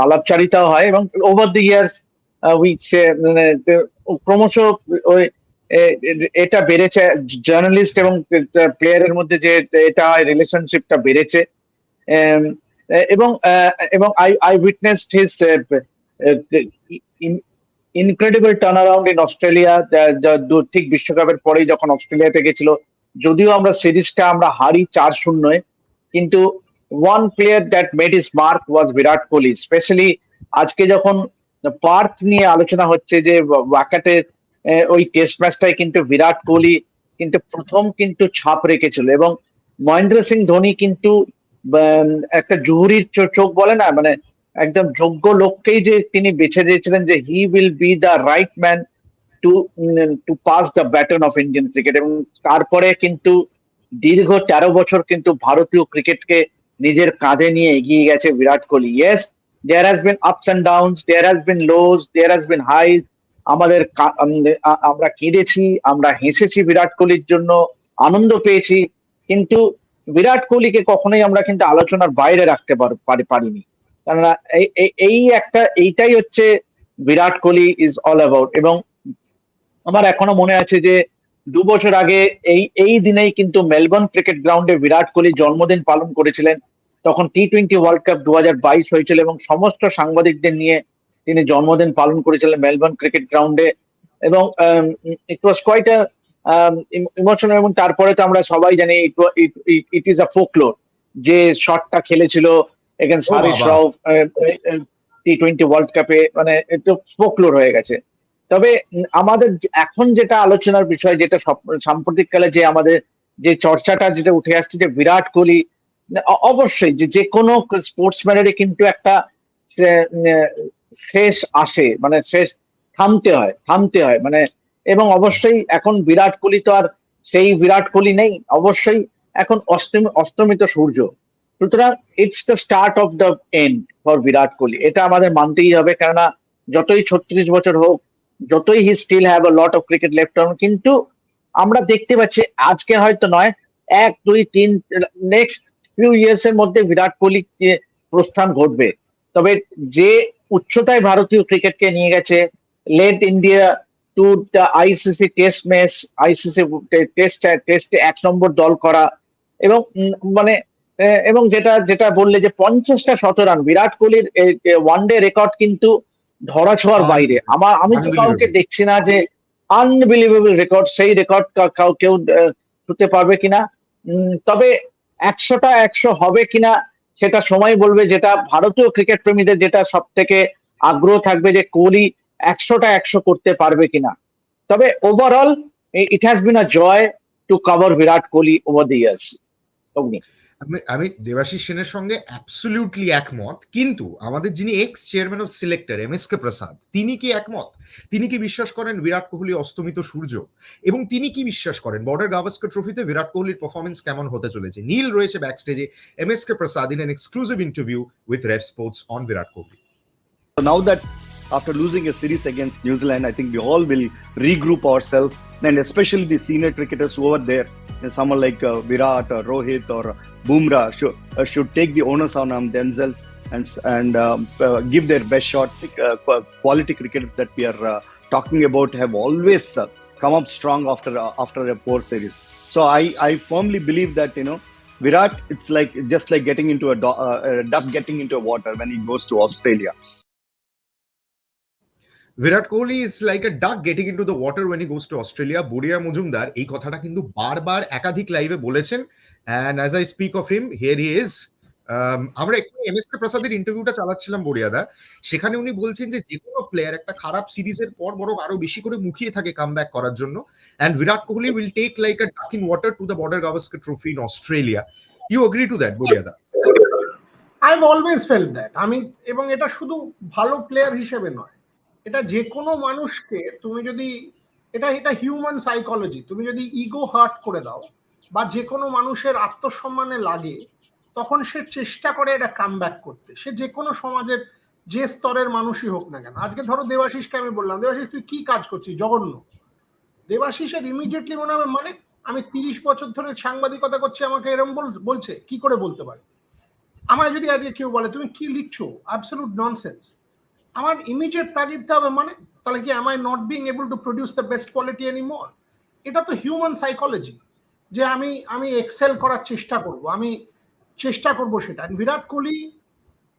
আলাপচারিতাও হয়, এবং over the years which ক্রমশ ওই এটা বেড়েছে, জার্নালিস্ট এবং প্লেয়ারের মধ্যে যে এটা রিলেশনশিপটা বেড়েছে। এবং এবং I witnessed his incredible turnaround in Australia, ঠিক বিশ্বকাপের পরেই যখন অস্ট্রেলিয়াতে গেছিল, যদিও আমরা সিরিজটা আমরা হারি 4-0, কিন্তু one player that made his mark was Virat Kohli. Specially আজকে যখন পার্থ নিয়ে আলোচনা হচ্ছে, যে ওয়াকাটে ওই টেস্ট ম্যাচটাই কিন্তু বিরাট কোহলি কিন্তু প্রথম কিন্তু ছাপ রেখেছিল, এবং মহেন্দ্র সিং ধোনি কিন্তু একটা জহুরির চোখ বলে না, মানে একদম যোগ্য লোককেই যে তিনি বেছে দিয়েছিলেন, যে he will be the right man to to pass the baton of Indian cricket. এবং তারপরে কিন্তু দীর্ঘ 13 বছর কিন্তু ভারতীয় ক্রিকেটকে নিজের কাঁধে নিয়ে এগিয়ে গেছে Virat Kohli. Yes, there has been ups and downs, there has been lows, there has been highs. আমরা কেঁদেছি, আমরা হেসেছি বিরাট কোহলির জন্য, আনন্দ পেয়েছি, কিন্তু বিরাট কোহলিকে কখনোই আমরা কিন্তু আলোচনার বাইরে রাখতে পারিনি। কেননা এইটাই হচ্ছে বিরাট কোহলি ইজ অল অ্যাবাউট। এবং আমার এখনো মনে আছে যে 2 বছর আগে এই দিনেই কিন্তু মেলবোর্ন ক্রিকেট গ্রাউন্ডে বিরাট কোহলি জন্মদিন পালন করেছিলেন। তখন টি-20 ওয়ার্ল্ড কাপ 2022 হয়েছিল, এবং সমস্ত সাংবাদিকদের নিয়ে তিনি জন্মদিন পালন করেছিলেন মেলবোর্ন ক্রিকেট গ্রাউন্ডে, এবং ইট ওয়াজ কোয়াইট ইমোশনাল। এবং তারপরে তো আমরা সবাই জানি ইট ইজ আ ফোকলোর, যে শটটা খেলেছিল এগেইনস্ট হারিস রাও টি-20 ওয়ার্ল্ড কাপে, মানে একটু ফোকলোর হয়ে গেছে। তবে আমাদের এখন যেটা আলোচনার বিষয়, যেটা সাম্প্রতিককালে যে আমাদের যে চর্চাটা যেটা উঠে আসছে, যে বিরাট কোহলি অবশ্যই যে কোনো স্পোর্টসম্যানেরই কিন্তু একটা শেষ আসে, মানে শেষ থামতে হয় মানে। এবং অবশ্যই এখন বিরাট কোহলি তো আর সেই বিরাট কোহলি নেই, অবশ্যই এখন অস্তমিত সূর্য। সুতরাং it's the start of the end for Virat Kohli, এটা আমাদের মানতেই হবে। কেননা যতই 36 বছর হোক, যতই he still have a lot of cricket left on, কিন্তু আমরা দেখতে পাচ্ছি আজকে হয়তো নয়, 1, 2, 3 নেক্সট ফিউ ইয়ার্স এর মধ্যে বিরাট কোহলি প্রস্থান ঘটবে। তবে যে উচ্চতায় ভারতীয় ক্রিকেটকে নিয়ে গেছে, led India to the ICC test match, ICC টেস্টে 1 নম্বর দল করা, এবং মানে এবং যেটা বললে যে 50টা শতরান, বিরাট কোহলির ওয়ানডে রেকর্ড কিন্তু ধরাছোঁয়ার বাইরে। আমি তো কাউকে দেখছি না যে আনবিলিভেবল রেকর্ড, সেই রেকর্ড কেউ ছুঁতে পারবে কিনা। তবে 100টা 100 হবে কিনা সেটা সময় বলবে। যেটা ভারতীয় ক্রিকেট প্রেমীদের যেটা সব থেকে আগ্রহ থাকবে, যে কোহলি 100টা 100 করতে পারবে কিনা। তবে overall it has been a joy to cover Virat Kohli over the years. আমি দেবাশিস সেনের সঙ্গে অ্যাবসলিউটলি একমত, কিন্তু আমাদের যিনি ex chairman of selector MSK Prasad, তিনি কি একমত? তিনি কি বিশ্বাস করেন বিরাট কোহলি অস্তমিত সূর্য? এবং তিনি কি বিশ্বাস করেন বর্ডার গাভাস্কর ট্রফিতে বিরাট কোহলির পারফরমেন্স কেমন হতে চলেছে? নীল রয়েছে ব্যাকস্টেজে, MSK Prasad in an exclusive interview with Rev Sports on Virat Kohli. Now that after losing a series against New Zealand, I think we all will regroup ourselves, and especially the senior cricketers who are there, someone like Virat or Rohit or Bumrah should take the onus on themselves and give their best shot. Quality cricket that we are talking about have always come up strong after a poor series. So I firmly believe that Virat, it's just like getting into a duck getting into a water when he goes to Australia. Virat Kohli is like a duck getting into the water when he goes to Australia. Buriya Mujumdar এই কথাটা কিন্তু বারবার একাধিক লাইভে বলেছেন, and as I speak of him, here he is. আমরা একটু MSK প্রসাদের ইন্টারভিউটা চালাচ্ছিলাম বরিয়াদা, সেখানে উনি বলছেন যে কোনো প্লেয়ার একটা খারাপ সিরিজের পর বরং আরো বেশি করে মুখিয়ে থাকে কামব্যাক করার জন্য, and Virat Kohli will take like a duck in water to the Border Gavaskar Trophy in Australia. You agree to that, বরিয়াদা? I've always felt that. এবং এটা শুধু ভালো প্লেয়ার হিসেবে নয়, এটা যে কোনো মানুষকে তুমি যদি এটা হিউম্যান সাইকোলজি, তুমি যদি ইগো হার্ট করে দাও বা যে কোনো মানুষের আত্মসম্মানে লাগে, তখন সে চেষ্টা করে এটা কামব্যাক করতে, সে যে কোনো সমাজের যে স্তরের মানুষই হোক না কেন। আজকে ধরো দেবাশিসকে আমি বললাম, দেবাশিস তুই কি কাজ করছিস, জঘন্য। দেবাশিসের ইমিডিয়েটলি মনে হবে মানে আমি 30 বছর ধরে সাংবাদিকতা করছি, আমাকে এরকম বলছে, কি করে বলতে পারে? আমায় যদি আজকে কেউ বলে তুমি কি লিখছো, অ্যাবসলিউট ননসেন্স, আমার ইমিডিয়েট তাগিদ দিতে হবে, মানে তাহলে কি am I not being able to produce the best quality anymore? এটা তো হিউম্যান সাইকোলজি, যে আমি এক্সেল করার চেষ্টা করব, আমি চেষ্টা করব সেটা। বিরাট কোহলি,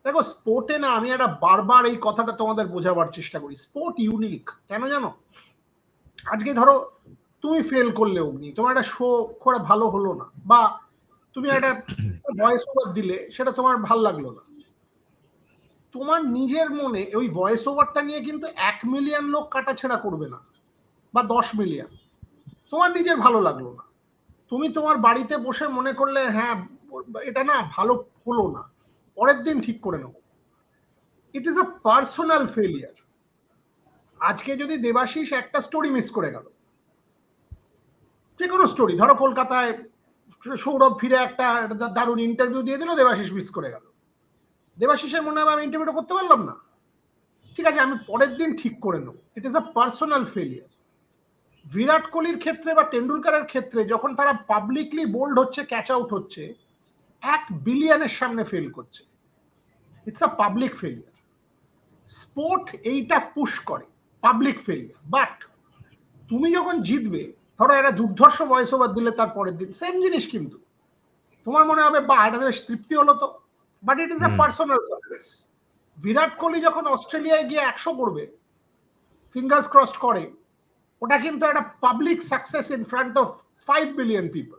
দেখো স্পোর্টে না, আমি একটা বারবার এই কথাটা তোমাদের বোঝাবার চেষ্টা করি, স্পোর্ট ইউনিক কেন জানো? আজকে ধরো তুমি ফেল করলে অগ্নি, তোমার একটা শো করে ভালো হলো না, বা তুমি একটা ভয়েস ওভার দিলে সেটা তোমার ভাল লাগলো না, তোমার নিজের মনে ওই ভয়েস ওভারটা নিয়ে কিন্তু 1 মিলিয়ন লোক কাটাছেড়া করবে না, বা 10 মিলিয়ন, তোমার নিজের ভালো লাগলো না, তুমি তোমার বাড়িতে বসে মনে করলে হ্যাঁ এটা না ভালো হলো না, পরের দিন ঠিক করে নেবো। ইট ইজ আ পার্সোনাল ফেলিয়ার। আজকে যদি দেবাশিস একটা স্টোরি মিস করে গেল, যে কোনো স্টোরি, ধরো কলকাতায় সৌরভ ফিরে একটা দারুণ ইন্টারভিউ দিয়ে দিল, দেবাশিস মিস করে গেল, দেবাশিসের মনে হবে আমি ইন্টারভিউটা করতে পারলাম না, ঠিক আছে আমি পরের দিন ঠিক করে নেব। It is a personal failure. Virat কোহলির ক্ষেত্রে বা টেন্ডুলকারের ক্ষেত্রে যখন তারা পাবলিকলি বোল্ড হচ্ছে, ক্যাচ আউট হচ্ছে, 1 বিলিয়নের সামনে ফেল করছে, it's a public failure. Sport এইটা পুশ করে, পাবলিক ফেলিয়ার। বাট তুমি যখন জিতবে, ধরো একটা দুর্ধর্ষ ভয়েস ওভার দিলে তার পরের দিন সেম জিনিস, কিন্তু তোমার মনে হবে বা এটা বেশ তৃপ্তি হলো তো, but it is a personal success. Virat Kohli যখন অস্ট্রেলিয়ায় গিয়ে 100 করবে, ফিঙ্গার্স ক্রসড করে, ওটা কিন্তু একটা public success in front of 5 billion people.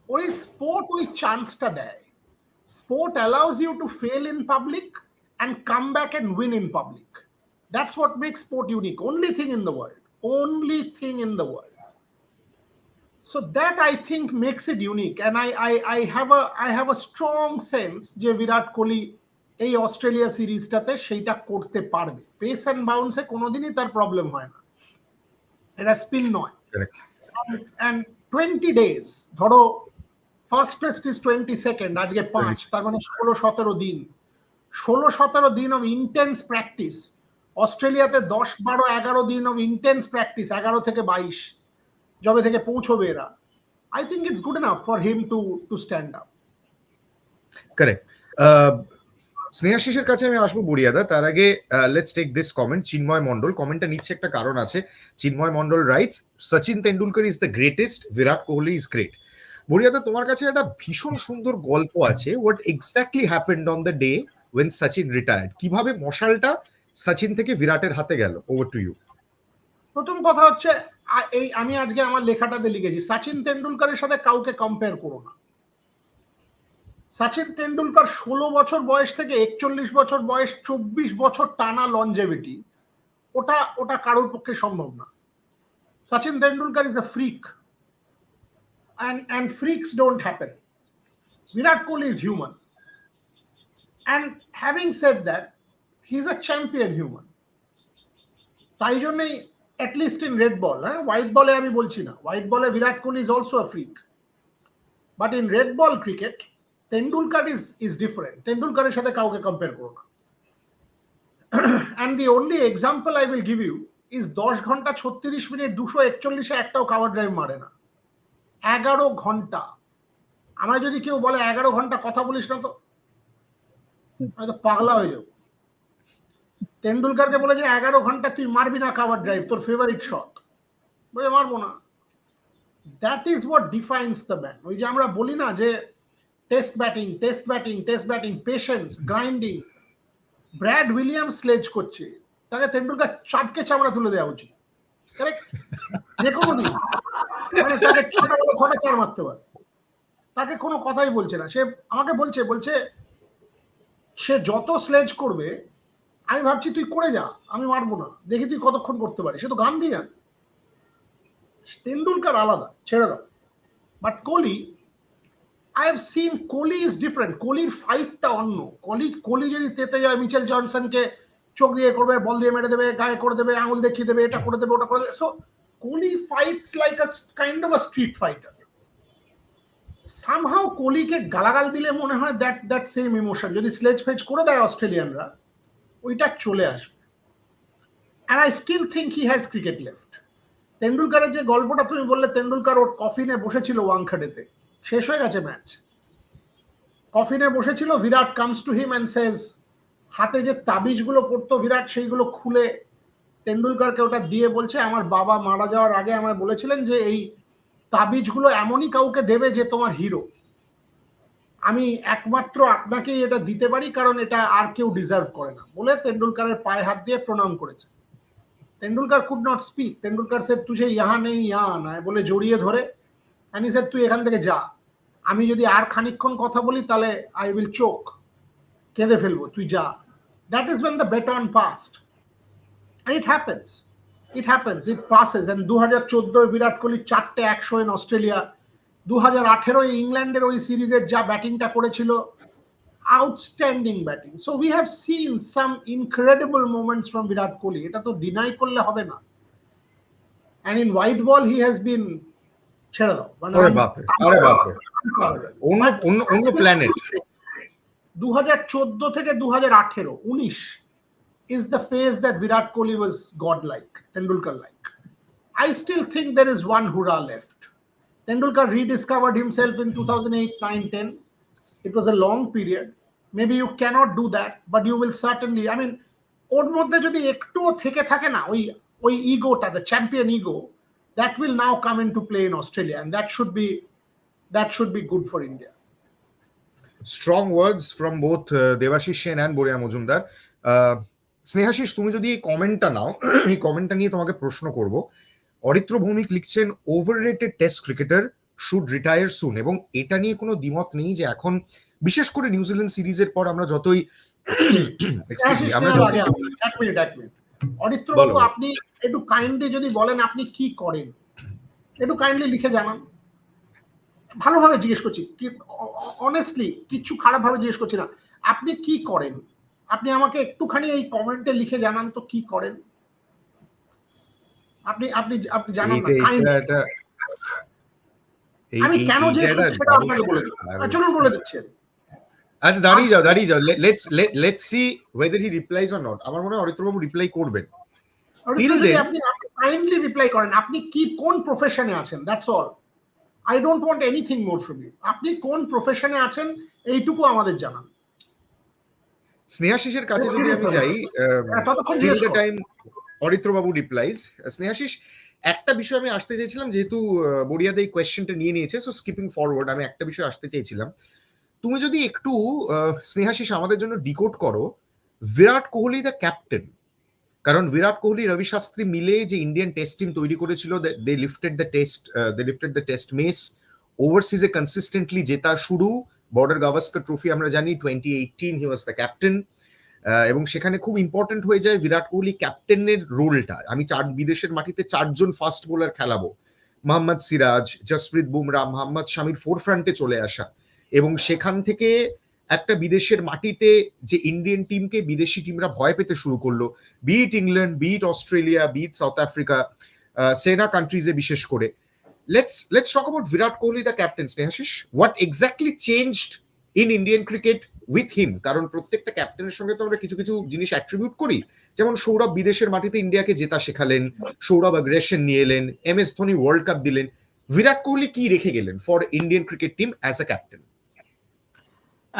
ওই স্পোর্ট ওই চান্সটা দেয়। Sport allows you to fail in public and come back and win in public. That's what makes sport unique. Only thing in the world. Only thing in the world. So that I think makes it unique. And I have a strong sense যে বিরাট কোহলি এই Australia সিরিজটাতে সেইটা করতে পারবে। Pace and বাউন্সে কোনোদিনই তার problem হয় না, এটা স্পিন নয়। And 20 days, ধরো ফার্স্ট টেস্ট ইজ 22nd, আজকে 5, তার মানে 16-17 দিন, 16-17 দিন অফ ইন্টেন্স প্র্যাকটিস। অস্ট্রেলিয়াতে 10-12-11 দিন অফ ইন্টেন্স প্র্যাকটিস, 11 থেকে 22 যবে থেকে পৌঁছবে এরা। I think it's good enough for him to stand up. Correct. স্নেহাশিসের কাছে আমি আসবো বুড়িয়াদা, তার আগে let's take this comment. Chinmoy Mondal কমেন্টটা নিচ্ছে, একটা কারণ আছে। Chinmoy Mondal writes, Sachin Tendulkar is the greatest, Virat Kohli is great. বুড়িয়াদা, তোমার কাছে একটা ভীষণ সুন্দর গল্প আছে। What exactly happened on the day when Sachin retired? কিভাবে মশালটা সচিন থেকে বিরাটের হাতে গেল? Over to you. প্রথম কথা হচ্ছে, এই আমি আজকে আমার লেখাটাতে লিখেছি, সচিন তেন্ডুলকরের সাথে কাউকে কম্পেয়ার করো না। সচিন তেন্ডুলকর 16 বছর বয়স থেকে 41 বছর বয়স, 24 বছর টানা লনজেভিটি, ওটা কারোর পক্ষে সম্ভব না। Sachin Tendulkar is a freak, and freaks don't happen. Virat Kohli is human, and having said that, he's a champion human. তাই জন্যই at least in red ball, white ball আমি বলছি না, white ball Virat Kohli is also a freak, but in red ball cricket Tendulkar is different. Tendulkaরের সাথে কাউকে compare করো না। And the only example I will give you is 10 ঘন্টা 36 minute 241 একটাও cover drive মারে না। 11 ঘন্টা। আমায় যদি কেউ বলে 11 ঘন্টা কথা বলিস না, তো আমি তো পাগলা হয়ে যাবো। তেন্ডুলকারকে বলে যে 11 ঘন্টা তুই মারবি না কভার ড্রাইভ, তোর ফেভারিট শট, বলে মারবো না। That is what defines the man. ওই যে আমরা বলি না যে test batting, patience, grinding. Brad Williams sledge করছে, তাকে তেন্ডুলকার চাপকে চামড়া তুলে দেওয়া উচিত, কারেক্ট? যে কোনো দিন, মানে তাকে 6টা বলে 6টা 4 মারতে পারে, তাকে কোনো কথাই বলছে না। সে আমাকে বলছে সে যত স্লেজ করবে, আমি ভাবছি তুই করে যা, আমি মারবো না, দেখি তুই কতক্ষণ করতে পারিস। সে তো গান দিয়ে যান। তেন্ডুলকার আলাদা, ছেড়ে দাও। But Kohli, I have seen Kohli is different. কোহলির ফাইটটা অন্য। কোহলি যদি তেতে যায়, মিচেল জনসনকে চোখ দিয়ে করবে, বল দিয়ে মেরে দেবে, গায়ে করে দেবে, আঙুল দেখিয়ে দেবে, এটা করে দেবে, ওটা করে দেবে। So Kohli fights like a kind of a street fighter. Somehow কোহলিকে গালাগাল দিলে মনে হয় দ্যাট সেম ইমোশন যদি স্লেজ ফেজ করে দেয় অস্ট্রেলিয়ানরা, ওইটা চলে আসবে। And I still think he has cricket left. তেন্ডুলকারের যে গল্পটা তুমি বললে, তেন্ডুলকার ওর কফিনে বসেছিল ওয়াংখেড়েতে, শেষ হয়ে গেছে ম্যাচ, কফিনে বসেছিল, বিরাট কামস টু হিম এন্ড সেজ, হাতে যে তাবিজগুলো পড়তো বিরাট সেইগুলো খুলে তেন্ডুলকারকে ওটা দিয়ে বলছে, আমার বাবা মারা যাওয়ার আগে আমায় বলেছিলেন যে এই তাবিজগুলো এমনই কাউকে দেবে যে তোমার হিরো, আমি একমাত্র আপনাকেই এটা দিতে পারি, কারণ এটা আর কেউ ডিজার্ভ করে না, বলে তেন্ডুলকারের পায়ে হাত দিয়ে প্রণাম করেছে। Tendulkar could not speak. Tendulkar said তুঝে ইহা নেই ইহা আনা है, বলে জড়িয়ে ধরে এন্ড হি সেড তুই এখান থেকে যা, আমি যদি আর খানিকক্ষণ কথা বলি তাহলে আই উইল চোক, কেঁদে ফেলবো, তুই যা। That is when the baton passed. It happens. It happens. It passes. And 2014 Virat Kohli 4টে 100 in অস্ট্রেলিয়া, 2018 ইংল্যান্ডের ওই সিরিজের যা ব্যাটিংটা করেছিল, outstanding batting. So we have seen some incredible moments from Virat Kohli. এটা তো ডিনাই করলে হবে না। And in white ball he has been ছেড়ে দাও, আরে বাপরে, আরে বাপরে, অন্য প্ল্যানেট। 2014 থেকে 2018 19 is the phase that Virat Kohli was godlike, Tendulkar-like. I still think there is one hurrah left. Tendulkar rediscovered himself in 2008, 9, 10. It was a long period. Maybe you cannot do that, but you will certainly, I mean, ওর মধ্যে যদি একটুও থেকে থাকে না ওই ইগোটা, the champion ego, that will now come into play in Australia, and that should be good for India. Strong words from both Debashis Sen and Boria Majumdar. Snehasish, তুমি যদি এই কমেন্টটা নাও, এই কমেন্টটা নিয়ে তোমাকে প্রশ্ন করব। অরিত্র ভৌমিক লিখছেন overrated test cricketer should retire soon, এবং এটা নিয়ে কোনো দ্বিমত নেই যে এখন বিশেষ করে নিউজিল্যান্ড সিরিজের পর আমরা যতই এক মিনিট অরিত্র বাবু, আপনি একটু কাইন্ডলি যদি বলেন আপনি কি করেন, একটু কাইন্ডলি লিখে জানান। ভালোভাবে জিজ্ঞেস করছি, অনেস্টলি, কিছু খারাপ ভাবে জিজ্ঞেস করছি না, আপনি কি করেন, আপনি আমাকে একটুখানি এই কমেন্টে লিখে জানান তো কি করেন আপনি আপনি আপনি জানান না। আমি কেন জিজ্ঞেস করছি সেটা আপনাকে বলে দিচ্ছি, চলুন বলে দিচ্ছেন। আচ্ছা, দাঁড়িয়ে যাও, let's see whether he replies or not. আমার মনে হয় অরিত্র বাবু রিপ্লাই করবেন। আপনি কাইন্ডলি রিপ্লাই করেন, আপনি কি কোন প্রফেশনে আছেন, that's all. I don't want anything more from you. আপনি কোন প্রফেশনে আছেন এইটুকু আমাদের জানান। স্নেহাশিসের কাছে যদি আমি যাই, till the time Aritra Babu replies, Snehashis, একটা বিষয় আমি আসতে চাইছিলাম, যেহেতু বড়িয়াদা এই কোয়েশ্চেনটা নিয়ে নিয়েছে, সো স্কিপিং ফরওয়ার্ড, আমি একটা বিষয় আসতে চাইছিলাম। তুমি যদি একটু স্নেহাশিস আমাদের জন্য ডিকোড করো বিরাট কোহলি দ্য ক্যাপ্টেন, কারণ বিরাট কোহলি রবি শাস্ত্রী মিলে যে ইন্ডিয়ান টেস্ট টিম তৈরি করেছিল, they lifted the test mace, ওভারসিজে কনসিস্টেন্টলি জেতা শুরু, বর্ডার গাভাস্কর ট্রফি আমরা জানি 2018 হি ওয়াজ দ্য ক্যাপ্টেন, এবং সেখানে খুব ইম্পর্টেন্ট হয়ে যায় বিরাট কোহলি ক্যাপ্টেনের রোলটা। আমি বিদেশের মাটিতে 4 জন ফাস্ট বোলার খেলাবো, মোহাম্মদ সিরাজ, জসপ্রীত বুমরা, মোহাম্মদ শামির ফোরফ্রন্টে চলে আসা, এবং সেখান থেকে একটা বিদেশের মাটিতে যে ইন্ডিয়ান টিমকে বিদেশি টিমরা ভয় পেতে শুরু করলো, beat England, beat Australia, beat South Africa, SENA কান্ট্রিজে বিশেষ করে। Let's talk about Virat Kohli the captain, Snehashish. What exactly changed in Indian cricket with him? কারণ প্রত্যেকটা ক্যাপ্টেনের সঙ্গে তো আমরা কিছু কিছু জিনিস অ্যাট্রিবিউট করি, যেমন সৌরভ বিদেশের মাটিতে ইন্ডিয়াকে জেতা শেখালেন, সৌরভ অ্যাগ্রেশন নিয়ে এলেন, MS ধোনি ওয়ার্ল্ড কাপ দিলেন। বিরাট কোহলি কি রেখে গেলেন for Indian cricket team as a captain?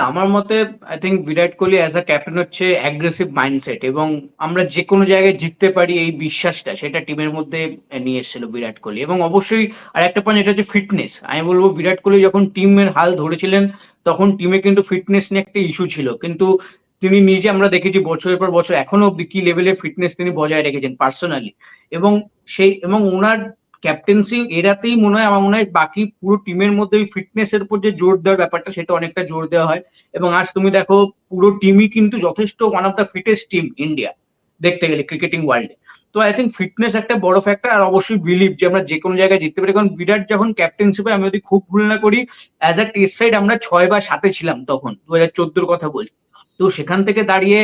আমার মতে I think Virat Kohli as a captain হচ্ছে অ্যাগ্রেসিভ মাইন্ডসেট, এবং আমরা যে কোনো জায়গায় জিততে পারি এই বিশ্বাসটা, সেটা টিমের মধ্যে নিয়ে এসেছিল বিরাট কোহলি। এবং অবশ্যই আর একটা পয়েন্ট, এটা হচ্ছে ফিটনেস। আমি বলবো বিরাট কোহলি যখন টিমের হাল ধরেছিলেন তখন টিমে কিন্তু ফিটনেস নিয়ে একটা ইস্যু ছিল, কিন্তু তিনি নিজে আমরা দেখেছি বছরের পর বছর এখনো অব্দি কি লেভেলের ফিটনেস তিনি বজায় রেখেছেন পার্সোনালি, এবং ওনার ক্যাপ্টেন্সি এরাতেই মনে হয়, আমার মনে হয় বাকি পুরো টিমের মধ্যে ওই ফিটনেসের উপর যে জোর দেওয়ার ব্যাপারটা, সেটা অনেকটা জোর দেওয়া হয়। এবং আজ তুমি দেখো পুরো টিমই কিন্তু যথেষ্ট one of the fittest team India দেখতে গেলে ক্রিকেটিং ওয়ার্ল্ডে। তো আই থিঙ্ক ফিটনেস একটা বড় ফ্যাক্টর, আর অবশ্যই বিলিভ যে আমরা যে কোনো জায়গায় জিততে পারি। কারণ বিরাট যখন ক্যাপ্টেন্সিপে, আমি যদি খুব ভুল না করি, অ্যাজ আ টেস্ট সাইড আমরা 6 বা 7 ছিলাম তখন, 2014 কথা বলছি। তো সেখান থেকে দাঁড়িয়ে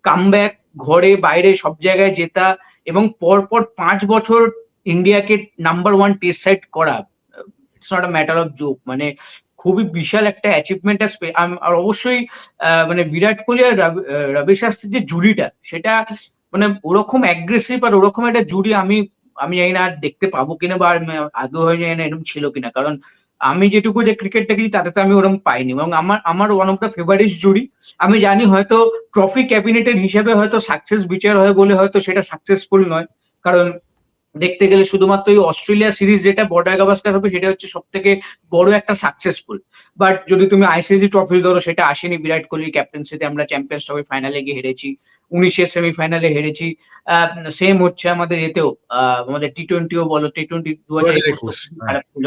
কামব্যাক, ঘরে বাইরে সব জায়গায় জেতা, এবং পরপর 5 বছর ইন্ডিয়াকে নাম্বার 1 টেস্ট সাইড করা, it's not a matter of joke, মানে খুবই বিশাল একটা অ্যাচিভমেন্ট। আর অবশ্যই মানে বিরাট কোহলি আর রবি শাস্ত্রীর যে জুড়িটা, সেটা মানে ওরকম অ্যাগ্রেসিভ আর ওরকম একটা জুড়ি আমি জানি না আর দেখতে পাবো কিনা, বা আগেও হয় জানি না এরকম ছিল কিনা। কারণ আমি যেটুকু যে ক্রিকেট দেখি তাতে তো আমি ওরকম পাইনি, এবং আমার ওয়ান অফ দ্য ফেভারিট জুরি। আমি জানি হয়তো ট্রফি ক্যাবিনেটের হিসেবে হয়তো সাকসেস বিচার হয় বলে হয়তো সেটা সাকসেসফুল নয়, কারণ দেখতে গেলে শুধুমাত্র ওই অস্ট্রেলিয়া সিরিজ যেটা বর্ডার গাভাস্কার হবে সেটা হচ্ছে সব থেকে বড় একটা সাকসেসফুল। বাট যদি তুমি আইসিসি ট্রফি ধরো, সেটা আসেনি বিরাট কোহলির ক্যাপ্টেন্সিতে, আমরা চ্যাম্পিয়ন্স ট্রফি ফাইনালে গিয়ে হেরেছি, 19-এর সেমিফাইনালে হেরেছি। সেম হচ্ছে আমাদের এতেও, আমাদের টি-20ও বলো, টি-20 2021 2021 খুবই খারাপ ছিল,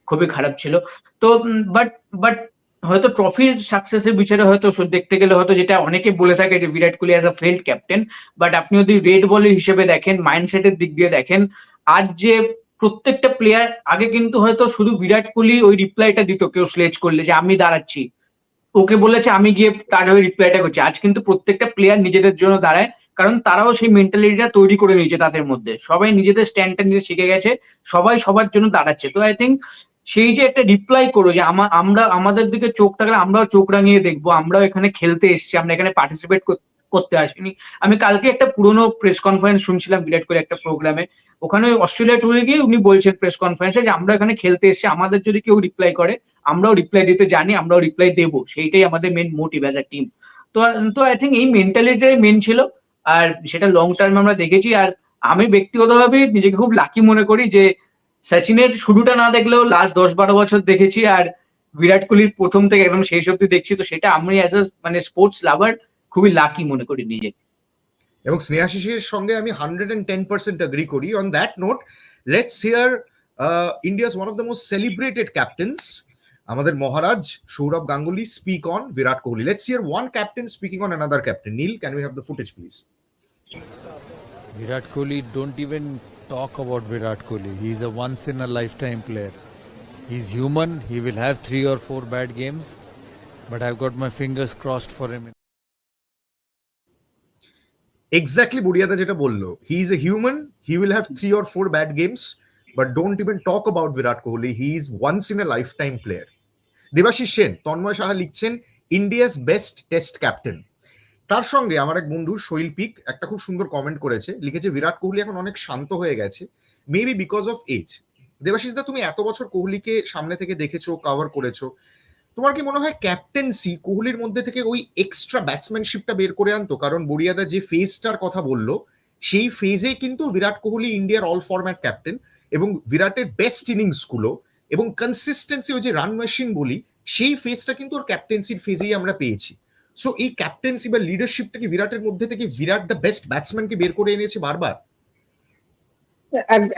খুবই খারাপ ছিল। তো বাট বাট হয়তো ট্রফির সাকসেসের বিচারে হয়তো দেখতে গেলে হয়তো যেটা অনেকে বলে থাকে যে Virat Kohli as a failed captain, but আপনি যদি রেড বলের হিসেবে দেখেন, মাইন্ডসেটের দিক দিয়ে দেখেন, আজ যে প্রত্যেকটা প্লেয়ার, আগে কিন্তু হয়তো শুধু বিরাট কোহলি ওই রিপ্লাইটা দিত কেউ স্লেজ করলে যে আমি দাঁড়াচ্ছি, ওকে বলেছে আমি গিয়ে তার হয়ে রিপ্লাইটা করছি। আজ কিন্তু প্রত্যেকটা প্লেয়ার নিজেদের জন্য দাঁড়ায়, কারণ তারাও সেই মেন্টালিটিটা তৈরি করে নিয়েছে তাদের মধ্যে, সবাই নিজেদের স্ট্যান্ডটা নিতে শিখে গেছে, সবাই সবার জন্য দাঁড়াচ্ছে। তো আই থিঙ্ক সেই যে একটা রিপ্লাই করো যে আমরা আমাদের দিকে চোখ থাকলে আমরাও চোখ রাঙিয়ে দেখবো, আমরাও এখানে খেলতে এসেছি, আমরা এখানে পার্টিসিপেট করতে আসিনি। আমি কালকে একটা পুরোনো প্রেস কনফারেন্স শুনছিলাম বিরাট কোহলি একটা প্রোগ্রামে, ওখানে অস্ট্রেলিয়া টুরে গিয়ে উনি বলছেন প্রেস কনফারেন্সে যে আমরা এখানে খেলতে এসেছি, আমাদের যদি কেউ রিপ্লাই করে আমরাও রিপ্লাই দিতে জানি, আমরাও রিপ্লাই দেবো, সেইটাই আমাদের main motive as a team. তো তো আই থিঙ্ক এই মেন্টালিটিটাই মেন ছিল, আর সেটা লং টার্মে আমরা দেখেছি। আর আমি ব্যক্তিগতভাবে নিজেকে খুব লাকি মনে করি যে সচিনের শুরুটা না দেখলেও লাস্ট 10-12 বছর দেখেছি, আর বিরাট কোহলির প্রথম থেকে একদম শেষ অব্দি দেখছি। তো সেটা আমি অ্যাজ আ মানে স্পোর্টস লাভার খুবই লাকি মনে করি নিজেকে। এবং স্নেহাশিসের সঙ্গে আমি 110% এগ্রি করি। On that note, let's hear India's one of the most celebrated captains, আমাদের Maharaj Sourav Ganguly, speak on Virat Kohli. Let's hear one captain speaking on another captain. Neel, can we have the footage please? Virat Kohli, don't even talk about Virat Kohli. He's a once in a lifetime player. He's human. He will have 3 or 4 bad games, but I've got my fingers crossed for him. Exactly বুড়িয়াদা যেটা বললো, he is a human, he will have 3 or 4 bad games, but don't even talk about Virat Kohli, he is once in a lifetime player. Debashis Sen, Tanmoy Saha লিখছেন India's best test captain. তার সঙ্গে আমার এক বন্ধু শৈল্পিক একটা খুব সুন্দর কমেন্ট করেছে, লিখেছে বিরাট কোহলি এখন অনেক শান্ত হয়ে গেছে, maybe because of age. Debashis দা, তুমি এত বছর কোহলিকে সামনে থেকে দেখেছো, কভার করেছো, তোমার কি মনে হয় ক্যাপ্টেন্সি কোহলির মধ্যে থেকে ওই এক্সট্রা ব্যাটসম্যানশিপটা বের করে আনতো? কারণ বড়িয়াদা যে ফেজটার কথা বললো, সেই ফেজেই কিন্তু বিরাট কোহলি ইন্ডিয়ার অল ফরম্যাট ক্যাপ্টেন, এবং বিরাটের বেস্ট ইনিংস গুলো এবং কনসিস্টেন্সি, ওই যে রান মেশিন বলি, সেই ফেজটা কিন্তু ওর ক্যাপ্টেন্সির ফেজেই আমরা পেয়েছি। সো এই ক্যাপ্টেন্সি বা লিডারশিপটাকে বিরাটের মধ্যে থেকে বিরাট দ্য বেস্ট ব্যাটসম্যানকে বের করে এনেছে বারবার।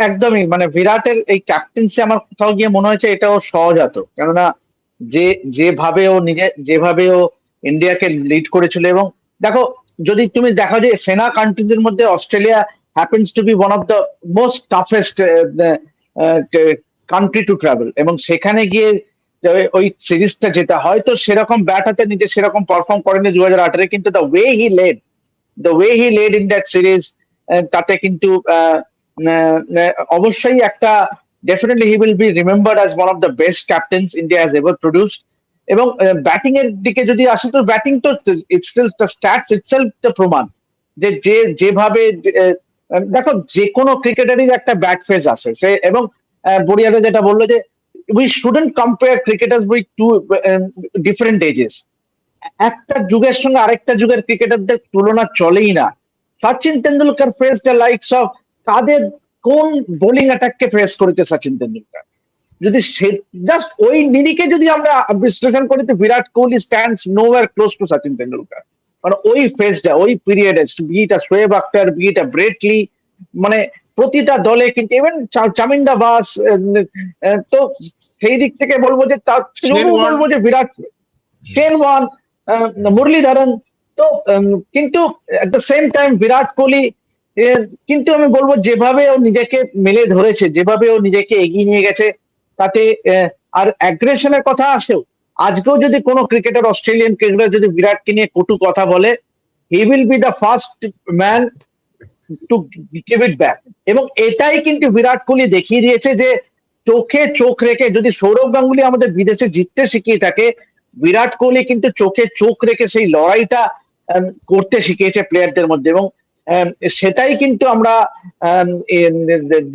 একদমই, মানে বিরাটের এই ক্যাপ্টেন্সি আমার কোথাও গিয়ে মনে হয়েছে এটাও সহজাত, কেননা যেভাবে ও ইন্ডিয়াকে লিড করেছিল। এবং দেখো, যদি তুমি দেখো যে সেনা কান্ট্রিজ এর মধ্যে Australia happens to be one of the most toughest country to travel, এবং সেখানে গিয়ে ওই সিরিজটা যেটা হয়তো সেরকম ব্যাট হাতে নিজে সেরকম পারফর্ম করেনি 2018, কিন্তু the way he led in that series, তাতে কিন্তু অবশ্যই একটা definitely he will be remembered as one of the best captains India has ever produced. এবং ব্যাটিং এর দিকে যদি আসে, তো ব্যাটিং তো it's still the stats itself the প্রমাণ যে যেভাবে দেখো, যে কোনো ক্রিকেটারই একটা ব্যাট ফেজ আছে সে। এবং বড়িয়াদা যেটা বললো যে we shouldn't compare cricketers with two different ages. একটা যুগের সঙ্গে আরেকটা যুগের ক্রিকেটারদের তুলনা চলেই না। Sachin Tendulkar face the likes of, তাদের কোন বোলিং অ্যাটাককে ফেস করেছে সচিন তেন্ডুলকার, যদি সে জাস্ট ওই নিরিখে যদি আমরা বিশ্লেষণ করি, তো Virat Kohli stands nowhere close to Sachin Tendulkar. মানে ওই ফেজটা, ওই পিরিয়ডে, be it Shoaib Akhtar, be it Brett Lee, মানে প্রতিটা দলে কিন্তু ইভেন চামিন্ডা বাস, তো সেই দিক থেকে বলবো যে বলবো যে বিরাট, শেন ওয়ান, মুরলীধরন, তো কিন্তু at the same time Virat Kohli, কিন্তু আমি বলবো যেভাবে ও নিজেকে মেলে ধরেছে, যেভাবে ও নিজেকে এগিয়ে নিয়ে গেছে, তাতে আর অ্যাগ্রেশনের কথা আসেও, আজকেও যদি কোনো ক্রিকেটার, অস্ট্রেলিয়ান ক্রিকেটার যদি বিরাটকে নিয়ে কটু কথা বলে, হি will be the first man to give it back. এবং এটাই কিন্তু বিরাট কোহলি দেখিয়ে দিয়েছে যে চোখে চোখ রেখে, যদি সৌরভ গাঙ্গুলি আমাদের বিদেশে জিততে শিখিয়ে থাকে, বিরাট কোহলি কিন্তু চোখে চোখ রেখে সেই লড়াইটা করতে শিখিয়েছে প্লেয়ারদের মধ্যে। এবং সেটাই কিন্তু আমরা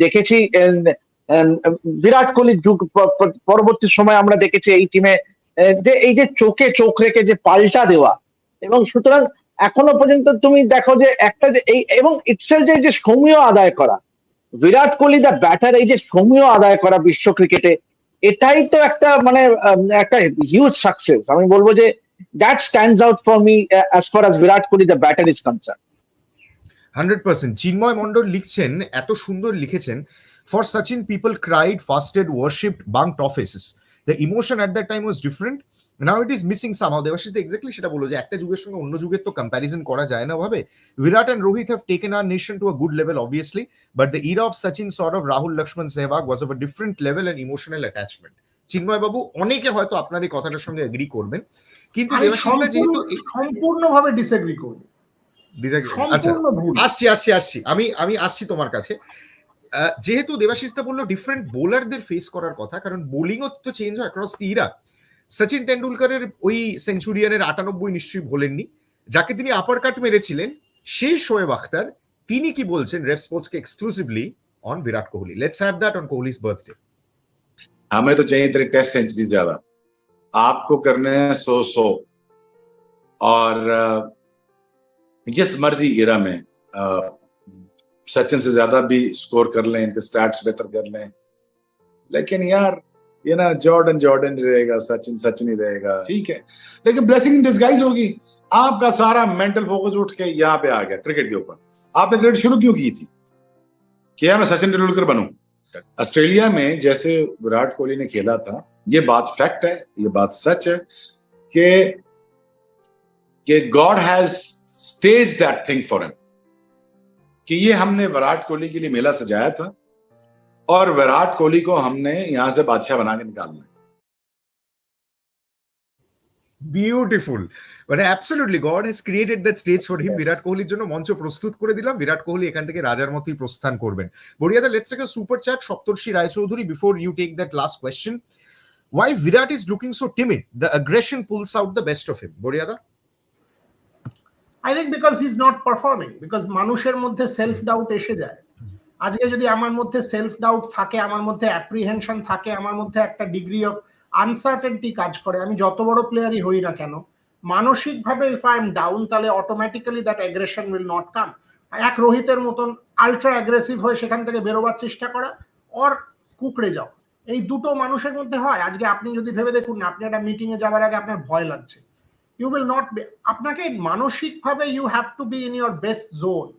দেখেছি বিরাট কোহলির যুগ পরবর্তী সময় আমরা দেখেছি এই টিমে যে এই যে চোখে চোখ রেখে যে পাল্টা দেওয়া, এবং সুতরাং এখনো পর্যন্ত তুমি দেখো যে একটা যে এই এবং ইটসেলফ যে সমীহ আদায় করা, বিরাট কোহলি দা ব্যাটার, এই যে সমীহ আদায় করা বিশ্ব ক্রিকেটে, এটাই তো একটা মানে একটা হিউজ সাকসেস। আমি বলবো যে that stands out for me as far as Virat Kohli the batter is concern. 100%। Chinmoy Mondal লিখছেন, এত সুন্দর লিখেছেন, for Sachin people cried, fasted, worshipped, bunked offices, the emotion at that time was different, now it is missing somehow. Debashis exactly সেটা বলো যে একটা যুগের সঙ্গে অন্য যুগের তো কম্প্যারিজন করা যায় না ভাবে। Virat and Rohit have taken our nation to a good level obviously, but the era of Sachin, Saurav, Rahul, Lakshman, Sehwag was of a different level and emotional attachment. চিন্ময় বাবু, অনেকে হয়তো আপনার এই কথাটার সঙ্গে এগ্রি করবেন, কিন্তু দেবাশিস দা যেহেতু সম্পূর্ণভাবে ডিসএগ্রি করি। আচ্ছা, আসছি আমি আসছি তোমার কাছে। যেহেতু দেবাশিস দা বললো ডিফারেন্ট বোলারদের ফেস করার কথা, কারণ বোলিংও তো চেঞ্জ হয় অ্যাক্রস দি ইরা। সচিন তেন্ডুলকরের ওই সেঞ্চুরিয়ানের 98 নিশ্চয়ই ভোলেননি, যাকে তিনি আপার কাট মেরেছিলেন সেই শোয়েব আখতার, তিনি কি বলছেন রেফ স্পোর্টসকে exclusively on Virat Kohli. Let's have that on Kohli's birthday. हमें तो चाहिए तेरे टेस्ट सेंचुरी ज्यादा, आपको करने हैं 100 और जिस मर्जी इरा में सचिन से ज्यादा भी स्कोर कर लें, इनके स्टैट्स बेहतर कर लें, लेकिन यार ये ना जॉर्डन ही रहेगा, सचिन ही रहेगा, ठीक है, लेकिन ब्लेसिंग इन डिस्गाइज होगी। आपका सारा मेंटल फोकस उठ के यहाँ पे आ गया क्रिकेट के ऊपर। आपने क्रिकेट शुरू क्यों की थी कि मैं सचिन तेंदुलकर बनूं? ऑस्ट्रेलिया में जैसे विराट कोहली ने खेला था, ये बात फैक्ट है, ये बात सच है कि God has stage that thing for him, कि ये हमने विराट कोहली के लिए मेला सजाया था और विराट कोहली को हमने यहां से बादशाह बना के निकालना है। বিউটিফুল, মানে absolutely God has created that stage for him. Virat কোহলির জন্য মঞ্চ প্রস্তুত করে দিলাম, বিরাট কোহলি এখান থেকে রাজার মতোই প্রস্থান করবেন। বড়িয়াদা, let's take a super chat. Saptarshi Roychowdhury, before you take that last question, why Virat is looking so timid? The aggression pulls out the best of him. বড়িয়াদা, I think because he's not performing, because মানুষের মধ্যে self doubt এসে যায়। আজকে যদি আমার মধ্যে self doubt থাকে, আমার মধ্যে অ্যাপ্রিহেনশন থাকে, আমার মধ্যে একটা ডিগ্রি অফ আনসার্টেনটি কাজ করে, আমি যত বড় প্লেয়ারই হই না কেন, মানসিকভাবে ইফ আই এম ডাউন, তাহলে automatically that aggression will not come. এক রোহিতের মতন আলট্রা অ্যাগ্রেসিভ হয়ে সেখান থেকে বেরোবার চেষ্টা করা, অর কুকড়ে যাও, এই দুটো মানুষের মধ্যে হয়। আজকে আপনি যদি ভেবে দেখুন না, আপনি একটা মিটিং এ যাওয়ার আগে আপনার ভয় লাগছে, you will not be, আপনাকে মানসিকভাবে you have to be in your best zone,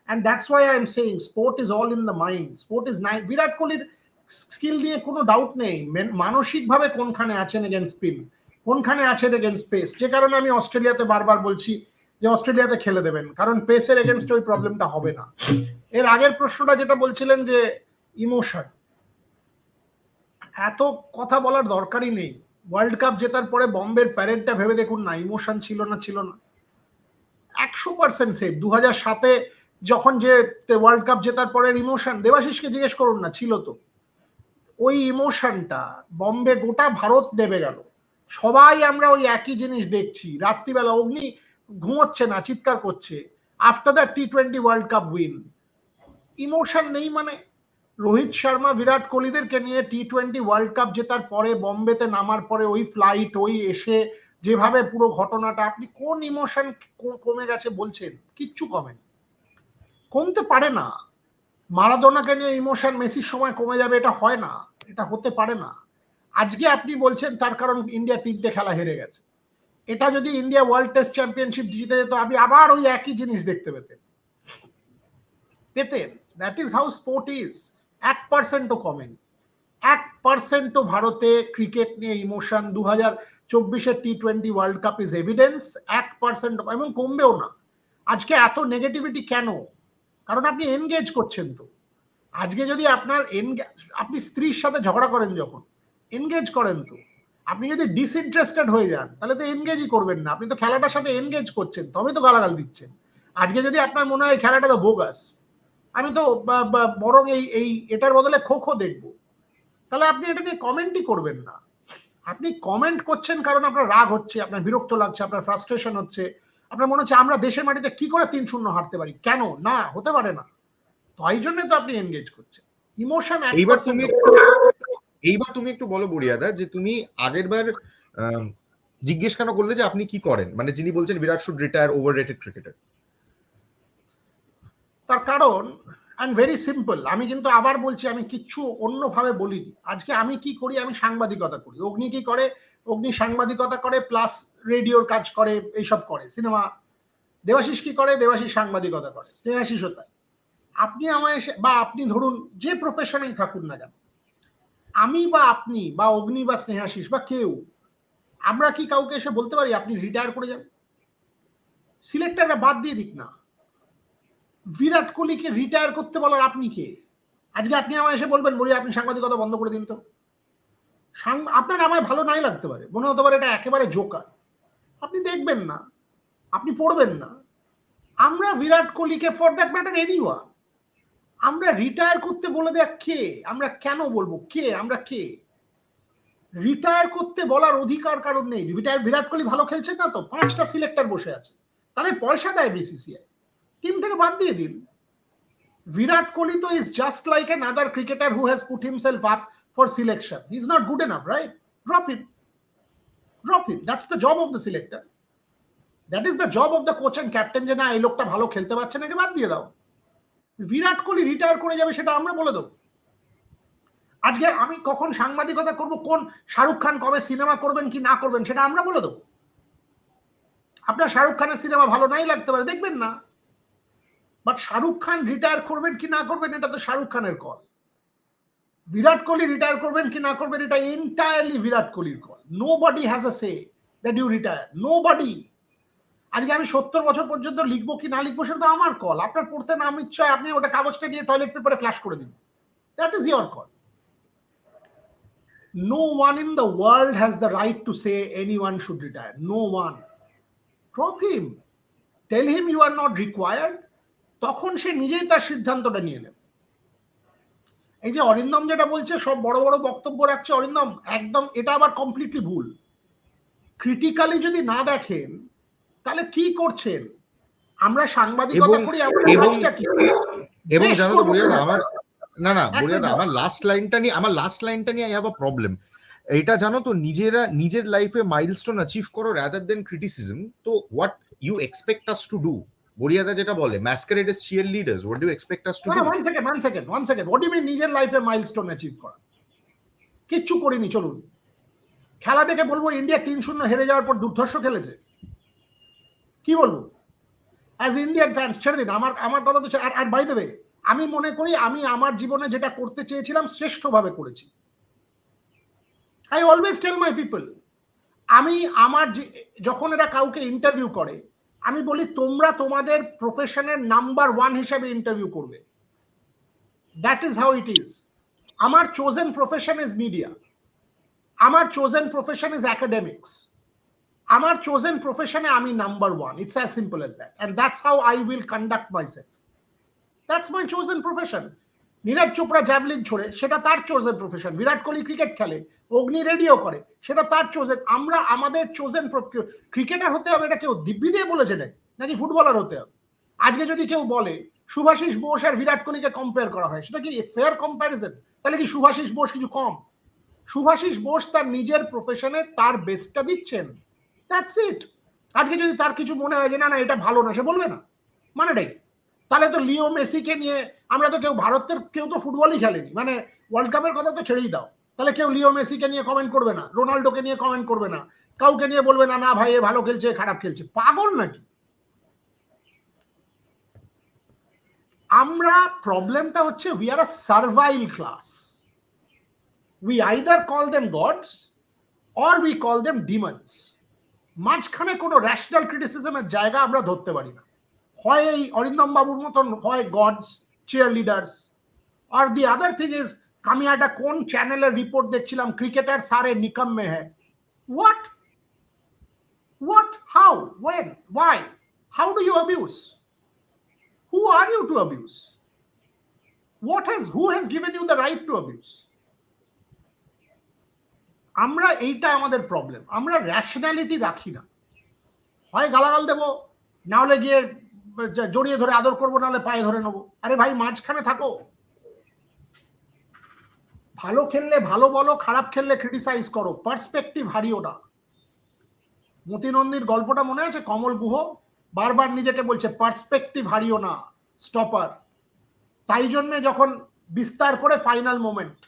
and that's why I am saying sport is all in the mind, sport is night. বিরাট কোহলির স্কিল দিয়ে কোনো ডাউট নেই, মানসিকভাবে কোনখানে আছেন এগেইনস্ট স্পিন, কোনখানে আছেন এগেইনস্ট পেস, যে কারণে আমি অস্ট্রেলিয়াতে বারবার বলছি যে অস্ট্রেলিয়াতে খেলে দেবেন, কারণ পেসের এগেইনস্ট ওই প্রবলেমটা হবে না। এর আগের প্রশ্নটা যেটা বলছিলেন যে ইমোশন, এত কথা বলার দরকারই নেই। ওয়ার্ল্ড কাপ জেতার পরে বম্বের প্যারেডটা ভেবে দেখুন না, ইমোশন ছিল না? 100% সেফ। 2007-এ যখন যে ওয়ার্ল্ড কাপ জেতার পরের ইমোশন, দেবাশিসকে জিজ্ঞেস করুন না, ছিল তো? ওই ইমোশনটা বম্বে গোটা ভারত দেবে গেল, সবাই আমরা ওই একই জিনিস দেখছি। রাত্রিবেলা অগ্নি ঘুমোচ্ছে না, চিৎকার করছে after the T20 world cup win. Emotion নেই মানে? রোহিত শর্মা, বিরাট কোহলিদেরকে নিয়ে T20 ওয়ার্ল্ড কাপ জেতার পরে বম্বেতে নামার পরে ওই ফ্লাইট, ওই এসে যেভাবে পুরো ঘটনাটা, আপনি কোন ইমোশন কমে গেছে বলছেন? কিচ্ছু কমতে পারে না। মারাদোনাকে নিয়ে ইমোশন মেসির সময় কমে যাবে, এটা হয় না, এটা হতে পারে না। আজকে আপনি বলছেন তার কারণ ইন্ডিয়া 3টে খেলা হেরে গেছে। এটা যদি ইন্ডিয়া ওয়ার্ল্ড টেস্ট চ্যাম্পিয়নশিপ জিতে যেত, আপনি আবার ওই একই জিনিস দেখতে পেতেন। That is how sport is. 1%ও কমেনি, 1%ও ভারতে ক্রিকেট নিয়ে ইমোশন 2024-এর T20 world cup is evidence. 1% এবং কমবেও না। আজকে এত নেগেটিভিটি কেন? কারণ আপনি এনগেজ করছেন তো। আজকে যদি আপনার আপনি স্ত্রীর সাথে ঝগড়া করেন, যখন এনগেজ করেন তো। আপনি যদি ডিসইন্টারেস্টেড হয়ে যান, তাহলে তো এনগেজই করবেন না। আপনি তো খেলাটার সাথে এনগেজ করছেন, তবে তো গালাগাল দিচ্ছেন। আজকে যদি আপনার মনে হয় খেলাটা তো বোগাস, আমি তো বরং এই এটার বদলে খো দেখবো, তাহলে আপনি এটা নিয়ে কমেন্টই করবেন না। আপনি কমেন্ট করছেন কারণ আপনার রাগ হচ্ছে, আপনার বিরক্ত লাগছে, আপনার ফ্রাস্ট্রেশন হচ্ছে, আপনার মনে হচ্ছে আমরা দেশের মাটিতে কি করে 3-0 হারতে পারি, কেন না, হতে পারে না। তাই জন্য তো আপনি এনগেজ করছেন। ইমোশন এইবার তুমি একটু বলো বড়িয়াদা, যে তুমি আগেরবার জিজ্ঞেস কেন করলে যে আপনি কি করেন, মানে যিনি বলছেন বিরাট শুড রিটায়ার ওভাররেটেড ক্রিকেটার? তার কারণ ভেরি সিম্পল, আমি কিন্তু আবার বলছি, আমি কিচ্ছু অন্যভাবে বলিনি। আজকে আমি কি করি, আমি সাংবাদিকতা করি। অগ্নি কি করে, অগ্নি সাংবাদিকতা করে প্লাস রেডিওর কাজ করে, এইসব করে, সিনেমা। দেবাশিস কি করে, দেবাশিস সাংবাদিকতা করে, স্নেহাশিসও তাই। আপনি আমায় এসে, বা আপনি ধরুন যে প্রফেশনেই থাকুন না কেন, আমি বা আপনি বা অগ্নি বা স্নেহাশিস বা কেউ, আমরা কি কাউকে এসে বলতে পারি আপনি রিটায়ার করে যান? সিলেক্টররা বাদ দিয়ে দিক না, বিরাট কোহলিকে রিটায়ার করতে বলার আপনি কে? আজকে আপনি আমায় এসে বলবেন বলি আপনি সাংবাদিকতা বন্ধ করে দিন তো। আপনার আমায় ভালো নাই লাগতে পারে, মনে হতে পারে এটা একেবারে জোকার, আপনি দেখবেন না, আপনি পড়বেন না। আমরা বিরাট কোহলিকে, ফর দ্যাট ম্যাটার এনিওয়ান, আমরা রিটায়ার করতে বলে দেখ কে? আমরা কেন বলবো কে? আমরা কে? রিটায়ার করতে বলার অধিকার কারণ নেই। বিরাট কোহলি ভালো খেলছেন না তো, 5টা সিলেক্টর বসে আছে, তাদের পয়সা দেয় বিসিসিআই, টিম থেকে বাদ দিয়ে দিন। Virat Kohli though is just like another cricketer who has put himself up for selection. He's not good enough, right? Drop him. Drop him. That's the job of the selector. That is the job of the coach and captain, যে না এই লোকটা ভালো খেলতে পারছে না, একে বাদ দিয়ে দাও। বিরাট কোহলি রিটায়ার করে যাবে সেটা আমরা বলে দেবো? আজকে আমি কখন সাংবাদিকতা করব, কোন শাহরুখ খান কবে সিনেমা করবেন কি না করবেন সেটা আমরা বলে দেবো? আপনার শাহরুখ খানের সিনেমা ভালো নাই লাগতে পারে, দেখবেন না, বাট শাহরুখ খান রিটায়ার করবেন কি না করবেন এটা তো শাহরুখ খানের কল। বিরাট কোহলি রিটায়ার করবেন কি না করবেন এটা এন্টায়ারলি বিরাট কোহলির কল। Nobody has a say that you retire, nobody. আজকে আমি 70 বছর পর্যন্ত লিখবো কি না লিখবো সেটা তো আমার কল। আপনার পড়তে নাম ইচ্ছা, আপনি ওটা কাগজটা নিয়ে টয়লেট পেপারে ফ্ল্যাশ করে দিন, that is your call. No one in the world has the right to say anyone should retire. No one. Drop him. Tell him you are not required. তখন সে নিজেই তার সিদ্ধান্তটা নিয়ে নেবে। এই যে অরিন্দম যেটা বলছে, সব বড় বড় বক্তব্য রাখছে অরিন্দম, একদম এটা আবার কমপ্লিটলি ভুল। ক্রিটিক্যালি যদি না দেখেন তাহলে কি করছেন? আমরা সাংবাদিকতা করি, এবং জানো তো বড়িয়াদা, আমার বড়িয়াদা আমার লাস্ট লাইনটা নিয়ে আই হ্যাভ আ প্রবলেম। এটা জানো তো, নিজের লাইফে মাইলস্টোন অ্যাচিভ করো রাদার দেন ক্রিটিসিজম। তো what you expect us to do? বড়িয়াদা যেটা বলে masquerade as cheerleaders, what do you expect us to do? One second what do you mean নিজের লাইফে মাইলস্টোন অ্যাচিভ করা? কিচ্ছু করিনি, চলুন। খেলা দেখে বলবো ইন্ডিয়া 3-0 হেরে যাওয়ার পর দুর্ধর্ষ খেলেছে? কি বলবো? অ্যাজ ইন্ডিয়ান ফ্যান্স ছেড়ে দিন, আমার কথা তো। আর বাই দ্য ওয়ে, আমি মনে করি আমি আমার জীবনে যেটা করতে চেয়েছিলাম শ্রেষ্ঠভাবে করেছি। I always tell my people, আমি আমার যখন এরা কাউকে ইন্টারভিউ করে আমি বলি তোমরা তোমাদের প্রফেশনের নাম্বার 1 হিসেবে ইন্টারভিউ করবে। That is how it is. আমার চোজেন প্রফেশন ইজ মিডিয়া, আমার চোজেন প্রফেশন ইজ একাডেমিক্স, আমার চোজেন প্রফেশনে আমি number 1। It's as simple as that, and that's how I will conduct myself. That's my chosen profession. Neeraj Chopra javelin ছোড়ে, সেটা তার chosen profession. Virat Kohli cricket খেলে, Agni radio করে, সেটা তার চোজেন। আমরা আমাদের চোজেন ক্রিকেটার হতে হবে এটা কেউ দিব্যি দিয়ে বলেছে নাকি ফুটবলার হতে হবে? আজকে যদি কেউ বলে শুভাশিস বোস আর বিরাট কোহলিকে কম্পেয়ার করা হয়, সেটা কি ফেয়ার কম্প্যারিজন? তাহলে কি শুভাশিস বোস কিছু কম? শুভাশিস বোস তার নিজের প্রফেশনে তার বেস্টটা দিচ্ছেন, দ্যাটস ইট। আজকে যদি তার কিছু মনে হয় যে না এটা ভালো না, সে বলবে না, মানেটাই। তাহলে তো লিও মেসিকে নিয়ে আমরা তো ভারতের কেউ তো ফুটবলই খেলেনি, মানে ওয়ার্ল্ড কাপের কথা তো ছেড়েই দাও, তাহলে কেউ লিও মেসিকে নিয়ে কমেন্ট করবে না, রোনাল্ডোকে নিয়ে কমেন্ট করবে না, কাউকে নিয়ে বলবে না না ভাই এ ভালো খেলছে খারাপ খেলছে? পাগল নাকি আমরা? প্রবলেমটা হচ্ছে we are a servile class. We either call them gods or we call them demons. মাঝখানে কোনো র্যাশনাল ক্রিটিসিজমের জায়গা আমরা ধরতে পারি না। হয় এই অরিন্দম বাবুর মতন, হয় গডস চিয়ার লিডার্স, আর দি আদার থিং ইজ আমি একটা কোন চ্যানেলের রিপোর্ট দেখছিলাম, ক্রিকেটার সারে নিকম্মে হ্যায়। What how when why how do you abuse? Who are you to abuse? Who has given you the right to abuse? আমরা এইটা আমাদের প্রবলেম, আমরা র্যাশনালিটি রাখি না। হয় গালাগাল দেবো, না হলে গিয়ে জড়িয়ে ধরে আদর করবো, নাহলে পায়ে ধরে নেবো। আরে ভাই মাঝখানে থাকো। ভালো খেললে ভালো বলো, খারাপ খেললে ক্রিটিসাইজ করো, পার্সপেক্টিভ হারিও না। মতি নন্দীর গল্পটা মনে আছে? কমল গুহ বারবার নিজেকে বলছে পার্সপেক্টিভ হারিও না, স্টপার। তাই জন্য যখন বিস্তার করে ফাইনাল মোমেন্ট,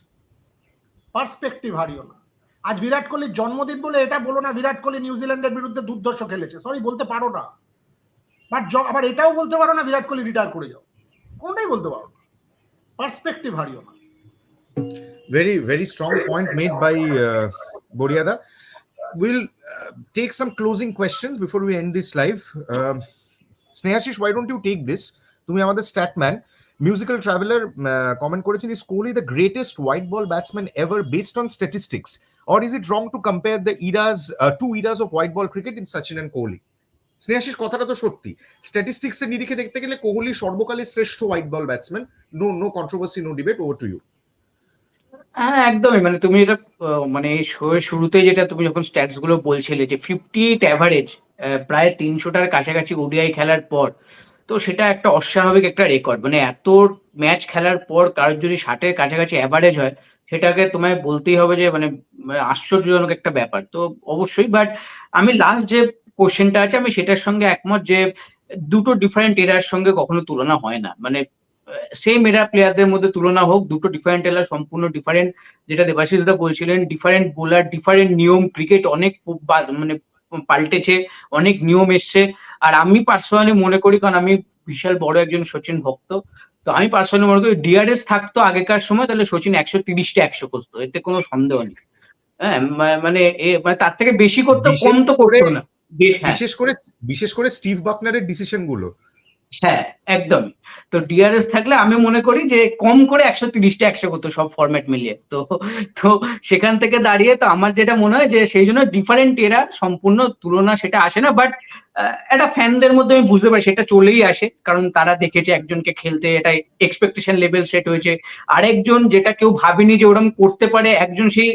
পার্সপেক্টিভ হারিও না। আজ বিরাট কোহলির জন্মদিন বলে এটা বলো না বিরাট কোহলি নিউজিল্যান্ডের বিরুদ্ধে দুর্ধর্ষ খেলেছে, সরি বলতে পারো না। বাট আবার এটাও বলতে পারো না বিরাট কোহলি রিটায়ার করে যাও, কোনটাই বলতে পারো না। পার্সপেক্টিভ হারিও না। Very, very strong point made by Boriada. We'll take some closing questions before we end this live. Snehashish, why don't you take this? তুমি আমাদের stat man. Musical Traveler comment করেছেন, is Kohli the greatest white ball batsman ever based on statistics, or is it wrong to compare the eras, two eras of white ball cricket in Sachin and Kohli? Snehashis, কথাটা তো সত্যি। Statistics এর নিরিখে দেখতে গেলে কোহলি সর্বকালের শ্রেষ্ঠ white ball batsman. No controversy, no debate. Over to you. হ্যাঁ, একদমই। মানে তুমি এটা মানে শোয়ের শুরুতে যেটা তুমি যখন স্ট্যাটস গুলো বলছিলে যে 58 অ্যাভারেজ প্রায় 300টার কাছাকাছি ওডিআই খেলার পর, তো সেটা একটা অস্বাভাবিক একটা রেকর্ড। মানে এত ম্যাচ খেলার পর কারোর যদি 60-এর কাছাকাছি অ্যাভারেজ হয়, সেটাকে তোমায় বলতেই হবে যে মানে আশ্চর্যজনক একটা ব্যাপার। তো অবশ্যই, বাট আমি লাস্ট যে কোশ্চেনটা আছে আমি সেটার সঙ্গে একমত যে দুটো ডিফারেন্ট এরার সঙ্গে কখনো তুলনা হয় না। মানে সেম এরা প্লেয়ারদের মধ্যে তুলনা হোক, দুটো ডিফারেন্ট এলার সম্পূর্ণ ডিফারেন্ট, যেটা দেবাশিস দা বলছিলেন, ডিফারেন্ট বোলার, ডিফারেন্ট নিয়ম, ক্রিকেট অনেক মানে পাল্টেছে, অনেক নিয়ম এসছে। আর আমি পার্সোনালি মনে করি, কারণ আমি বিশাল বড় একজন সচিন ভক্ত, তো আমি পার্সোনালি মনে করি ডিআরএস থাকতো আগেকার সময়, তাহলে সচিন 130টা 100 করতো, এতে কোনো সন্দেহ নেই। হ্যাঁ, মানে তার থেকে বেশি করতো, কম তো করতো না। বিশেষ করে স্টিভ বাকনারের ডিসিশন গুলো। হ্যাঁ, একদমই। তো ডিআরএস থাকলে আমি মনে করি যে কম করে 130টা 100 করতো সব ফরম্যাট মিলিয়ে। তো তো সেখান থেকে দাঁড়িয়ে তো আমার যেটা মনে হয় যে সেই জন্য ডিফারেন্ট এরা, সম্পূর্ণ তুলনা সেটা আসে না। বাট একটা ফ্যানদের মধ্যে আমি বুঝতে পারি সেটা চলেই আসে, কারণ তারা দেখেছে একজনকে খেলতে, এটা এক্সপেকটেশন লেভেল সেট হয়েছে। আরেকজন যেটা কেউ ভাবেনি যে ওরকম করতে পারে, একজন সেই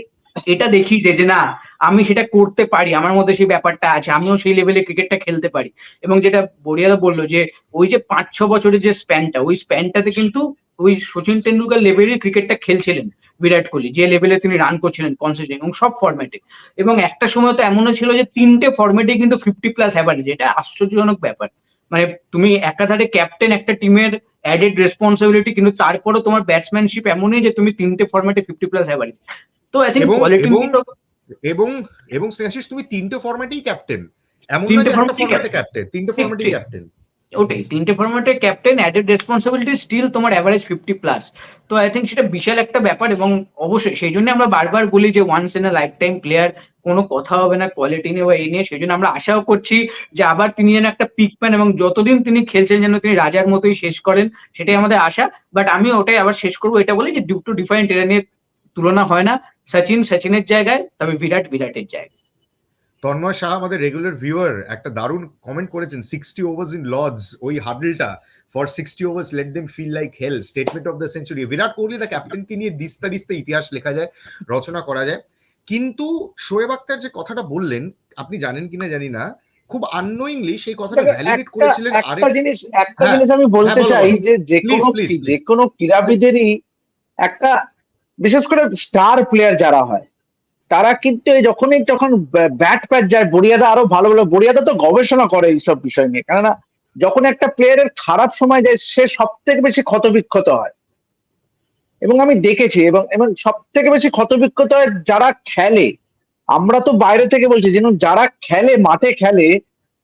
এটা দেখিয়েছে যে না আমি সেটা করতে পারি, আমার মধ্যে সেই ব্যাপারটা আছে, আমিও সেই লেভেলে ক্রিকেটটা খেলতে পারি। এবং যেটা বড়িয়াদা বললো যে ওই যে 5-6 বছরের যে স্প্যানটা, ওই স্প্যানটাতে কিন্তু ওই সচিন টেন্ডুলকার লেভেলের ক্রিকেটটা খেলছিলেন বিরাট কোহলি, যে লেভেলে তিনি রান করছিলেন কনসিস্টেন্ট এবং সব ফরম্যাটে। এবং একটা সময় তো এমনও ছিল যে 3টে ফরম্যাটে কিন্তু 50+ অ্যাভারেজ, এটা আশ্চর্যজনক ব্যাপার। মানে তুমি একাধারে ক্যাপ্টেন একটা টিমের, অ্যাডেড রেসপন্সিবিলিটি, কিন্তু তারপরেও তোমার ব্যাটসম্যানশিপ এমনই যে তুমি 3টে ফরম্যাটে 50+ অ্যাভারেজ। তো আই থিঙ্ক কোয়ালিটি এবং স্নেহাশিস, তুমি 3টে ফরম্যাটেই ক্যাপ্টেন, এমন না যে একটা ফরম্যাটে ক্যাপ্টেন, 3টে ফরম্যাটেই ক্যাপ্টেন। ওটাই, 3টে ফরম্যাটে ক্যাপ্টেন, অ্যাডেড রেসপন্সিবিলিটি, স্টিল তোমার অ্যাভারেজ 50+। তো আই থিঙ্ক সেটা বিশাল একটা ব্যাপার। এবং অবশ্যই সেই জন্য আমরা বারবার বলি যে once in a lifetime player, কোনো কথা হবে না কোয়ালিটি নিয়ে বা এই নিয়ে। সেই জন্য আমরা আশাও করছি যে আবার তিনি যেন একটা পিক পান এবং যতদিন তিনি খেলছেন যেন তিনি রাজার মতোই শেষ করেন, সেটাই আমাদের আশা। বাট আমি ওটাই আবার শেষ করবো, এটা বলি যে দুটো ডিফারেন্ট এরা নিয়ে তুলনা হয় না। সচিন সচিনের জায়গায়, তবে বিরাট বিরাটের জায়গায়। তন্ময় শাহ, আমাদের রেগুলার ভিউয়ার, একটা দারুণ কমেন্ট করেছেন, 60 ওভার্স ইন লর্ডস, ওই হাডলটা, for 60 overs let them feel like hell, statement of the century. Virat Kohli the ক্যাপ্টেনকে নিয়ে দিস্তা দিস্তা ইতিহাস লেখা যায়, রচনা করা যায়। কিন্তু শোয়েব আখতার যে কথাটা বললেন, আপনি জানেন কিনা জানি না, খুব আননোয়িংলি সেই কথাটা ভ্যালিডেট করেছিলেন। একটা জিনিস আমি বলতে চাই যে যে কোনো ক্রীড়াবিদেরই একটা, বিশেষ করে স্টার প্লেয়ার যারা হয়, তারা কিন্তু যখন ব্যাট প্যাচ যায়, বড়িয়াদা আরো ভালো ভালো, বড়িয়াদা তো গবেষণা করে এইসব বিষয় নিয়ে, কেননা যখন একটা প্লেয়ারের খারাপ সময় যায় সে সব থেকে বেশি ক্ষতবিক্ষত হয়। এবং আমি দেখেছি, এবং সব থেকে বেশি ক্ষতবিক্ষত হয় যারা খেলে। আমরা তো বাইরে থেকে বলছি, যেন যারা খেলে, মাঠে খেলে,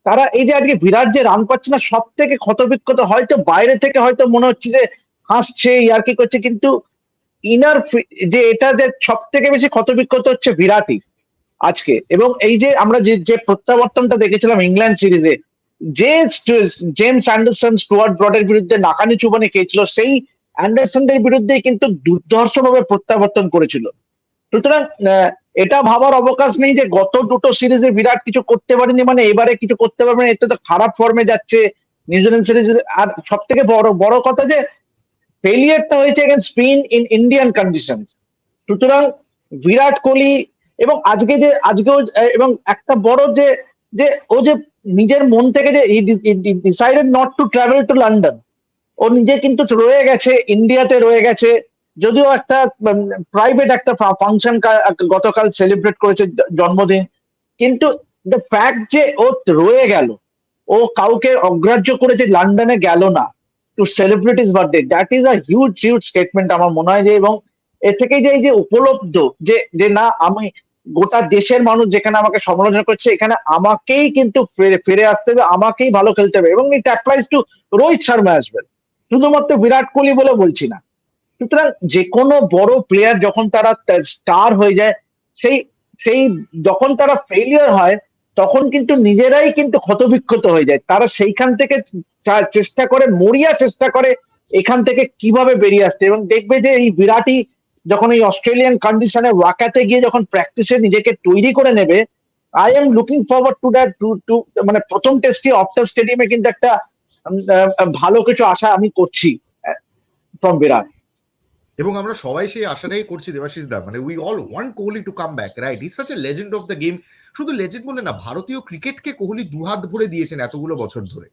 তারা এই যে আজকে বিরাট যে রান পাচ্ছে না, সব থেকে ক্ষতবিক্ষত। হয়তো বাইরে থেকে হয়তো মনে হচ্ছে যে হাসছে, ইয়ার্কি করছে, কিন্তু ইনার যে এটা যে সব থেকে বেশি ক্ষতবিক্ষত হচ্ছে বিরাটই আজকে। এবং এই যে আমরা যে প্রত্যাবর্তনটা দেখেছিলাম ইংল্যান্ড সিরিজে, যে জেমস অ্যান্ডারসন স্টুয়ার্ট ব্রডের বিরুদ্ধে নাকানি চুবানি খেয়েছিল, সেই অ্যান্ডারসনদের বিরুদ্ধে কিন্তু দুর্ধর্ষভাবে প্রত্যাবর্তন করেছিল। সুতরাং এটা ভাবার অবকাশ নেই যে গত দুটো সিরিজে বিরাট কিছু করতে পারেনি মানে এবারে কিছু করতে পারবে না। এটা তো খারাপ ফর্মে যাচ্ছে নিউজিল্যান্ড সিরিজ। আর সব থেকে বড় কথা যে ফেলিয়ারটা হয়েছে against spin in Indian conditions. সুতরাং বিরাট কোহলি এবং আজকেও এবং একটা বড় যে ও যে নিজের মন থেকে যে decided not to travel to London, ও নিজে কিন্তু রয়ে গেছে ইন্ডিয়াতে, রয়ে গেছে যদিও একটা প্রাইভেট একটা ফাংশন গতকাল সেলিব্রেট করেছে জন্মদিন, কিন্তু দ্য ফ্যাক্ট যে ও রয়ে গেল, ও কাউকে অগ্রাহ্য করে যে লন্ডনে গেল না to celebrate is birthday, that is a huge huge statement আমার মনে হয়। যে এবং এ থেকে যে এই যে উপলব্ধ যে যে না, আমি গোটা দেশের মানুষ যেখানে আমাকে সমালোচনা করছে, এখানে আমাকেই কিন্তু ফিরে আসতে হবে, আমাকেই ভালো খেলতে হবে। এবং it applies to Rohit Sharma as well, শুধুমাত্র বিরাট কোহলি বলে বলছি না। সুতরাং যে কোনো বড় প্লেয়ার যখন তারা স্টার হয়ে যায়, সেই সেই যখন তারা ফেলিয়ার হয়, তখন কিন্তু নিজেরাই কিন্তু ক্ষতবিক্ষত হয়ে যায়। তারা সেইখান থেকে চেষ্টা করে, মরিয়া চেষ্টা করে এখান থেকে কিভাবে বেরিয়ে আসতে। এবং দেখবে যে এই বিরাটই যখন এই অস্ট্রেলিয়ান কন্ডিশনে ওয়াকাতে গিয়ে যখন প্র্যাকটিসে নিজেকে তৈরি করে নেবে, I am looking forward to that, to মানে প্রথম টেস্টে অফটার স্টেডিয়ামে কিন্তু একটা ভালো কিছু আশা আমি করছি ফ্রম বিরাট। এবং আমরা সবাই সেই আশাটাই করছি দেবাশিস দা, মানে we all want Kohli to come back, right? Is such a legend of the game. শুধু লেজেন্ড বলে না, ভারতীয় ক্রিকেটকে কোহলি দুহাত ভরে দিয়েছেন এতগুলো বছর ধরে।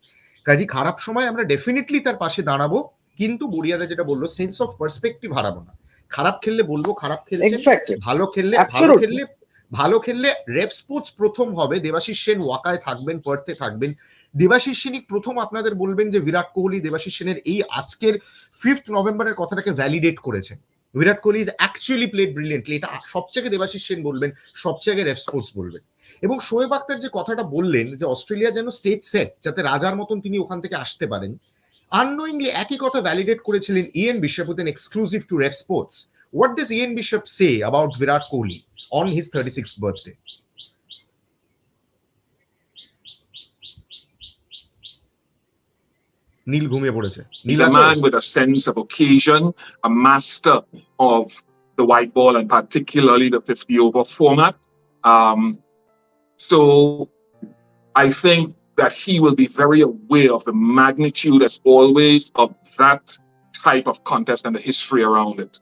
কাজী খারাপ সময় আমরা ডেফিনেটলি তার পাশে দাঁড়াবো, কিন্তু বড়িয়াদা যেটা বললো, সেন্স অফ পার্সপেক্টিভ হারাবো না। খারাপ খেললে বলবো খারাপ খেলছেন, ভালো খেললে ভালো খেললে রেফ স্পোর্টস প্রথম হবে, দেবাশিস সেন ওয়াকায় থাকবেন, পার্থে থাকবেন। দেবাশিস সেনই প্রথম আপনাদের বলবেন যে বিরাট কোহলি দেবাশিস সেনের এই আজকের 5th নভেম্বরের কথাটাকে ভ্যালিডেট করেছেন। Virat Kohli is actually played brilliantly, এটা সবচেয়ে দেবাশিস সেন বলবেন, সবচেয়ে রেফ স্পোর্টস বলবেন। এবং শোয়েব আখতার যে কথাটা বললেন যে অস্ট্রেলিয়া যেন স্টেজ সেট, যাতে রাজার মতন তিনি ওখান থেকে আসতে পারেন, আননোয়িংলি একই কথা ভ্যালিডেট করেছিলেন Ian Bishop with an exclusive to Rev Sportz. What does Ian Bishop say about Virat Kohli on his 36th birthday? Neil ঘুমিয়ে পড়েছে। He's a man with a sense of occasion, a master of the white ball and particularly the 50 over format. So I think that he will be very aware of the magnitude, as always, of that type of contest and the history around it.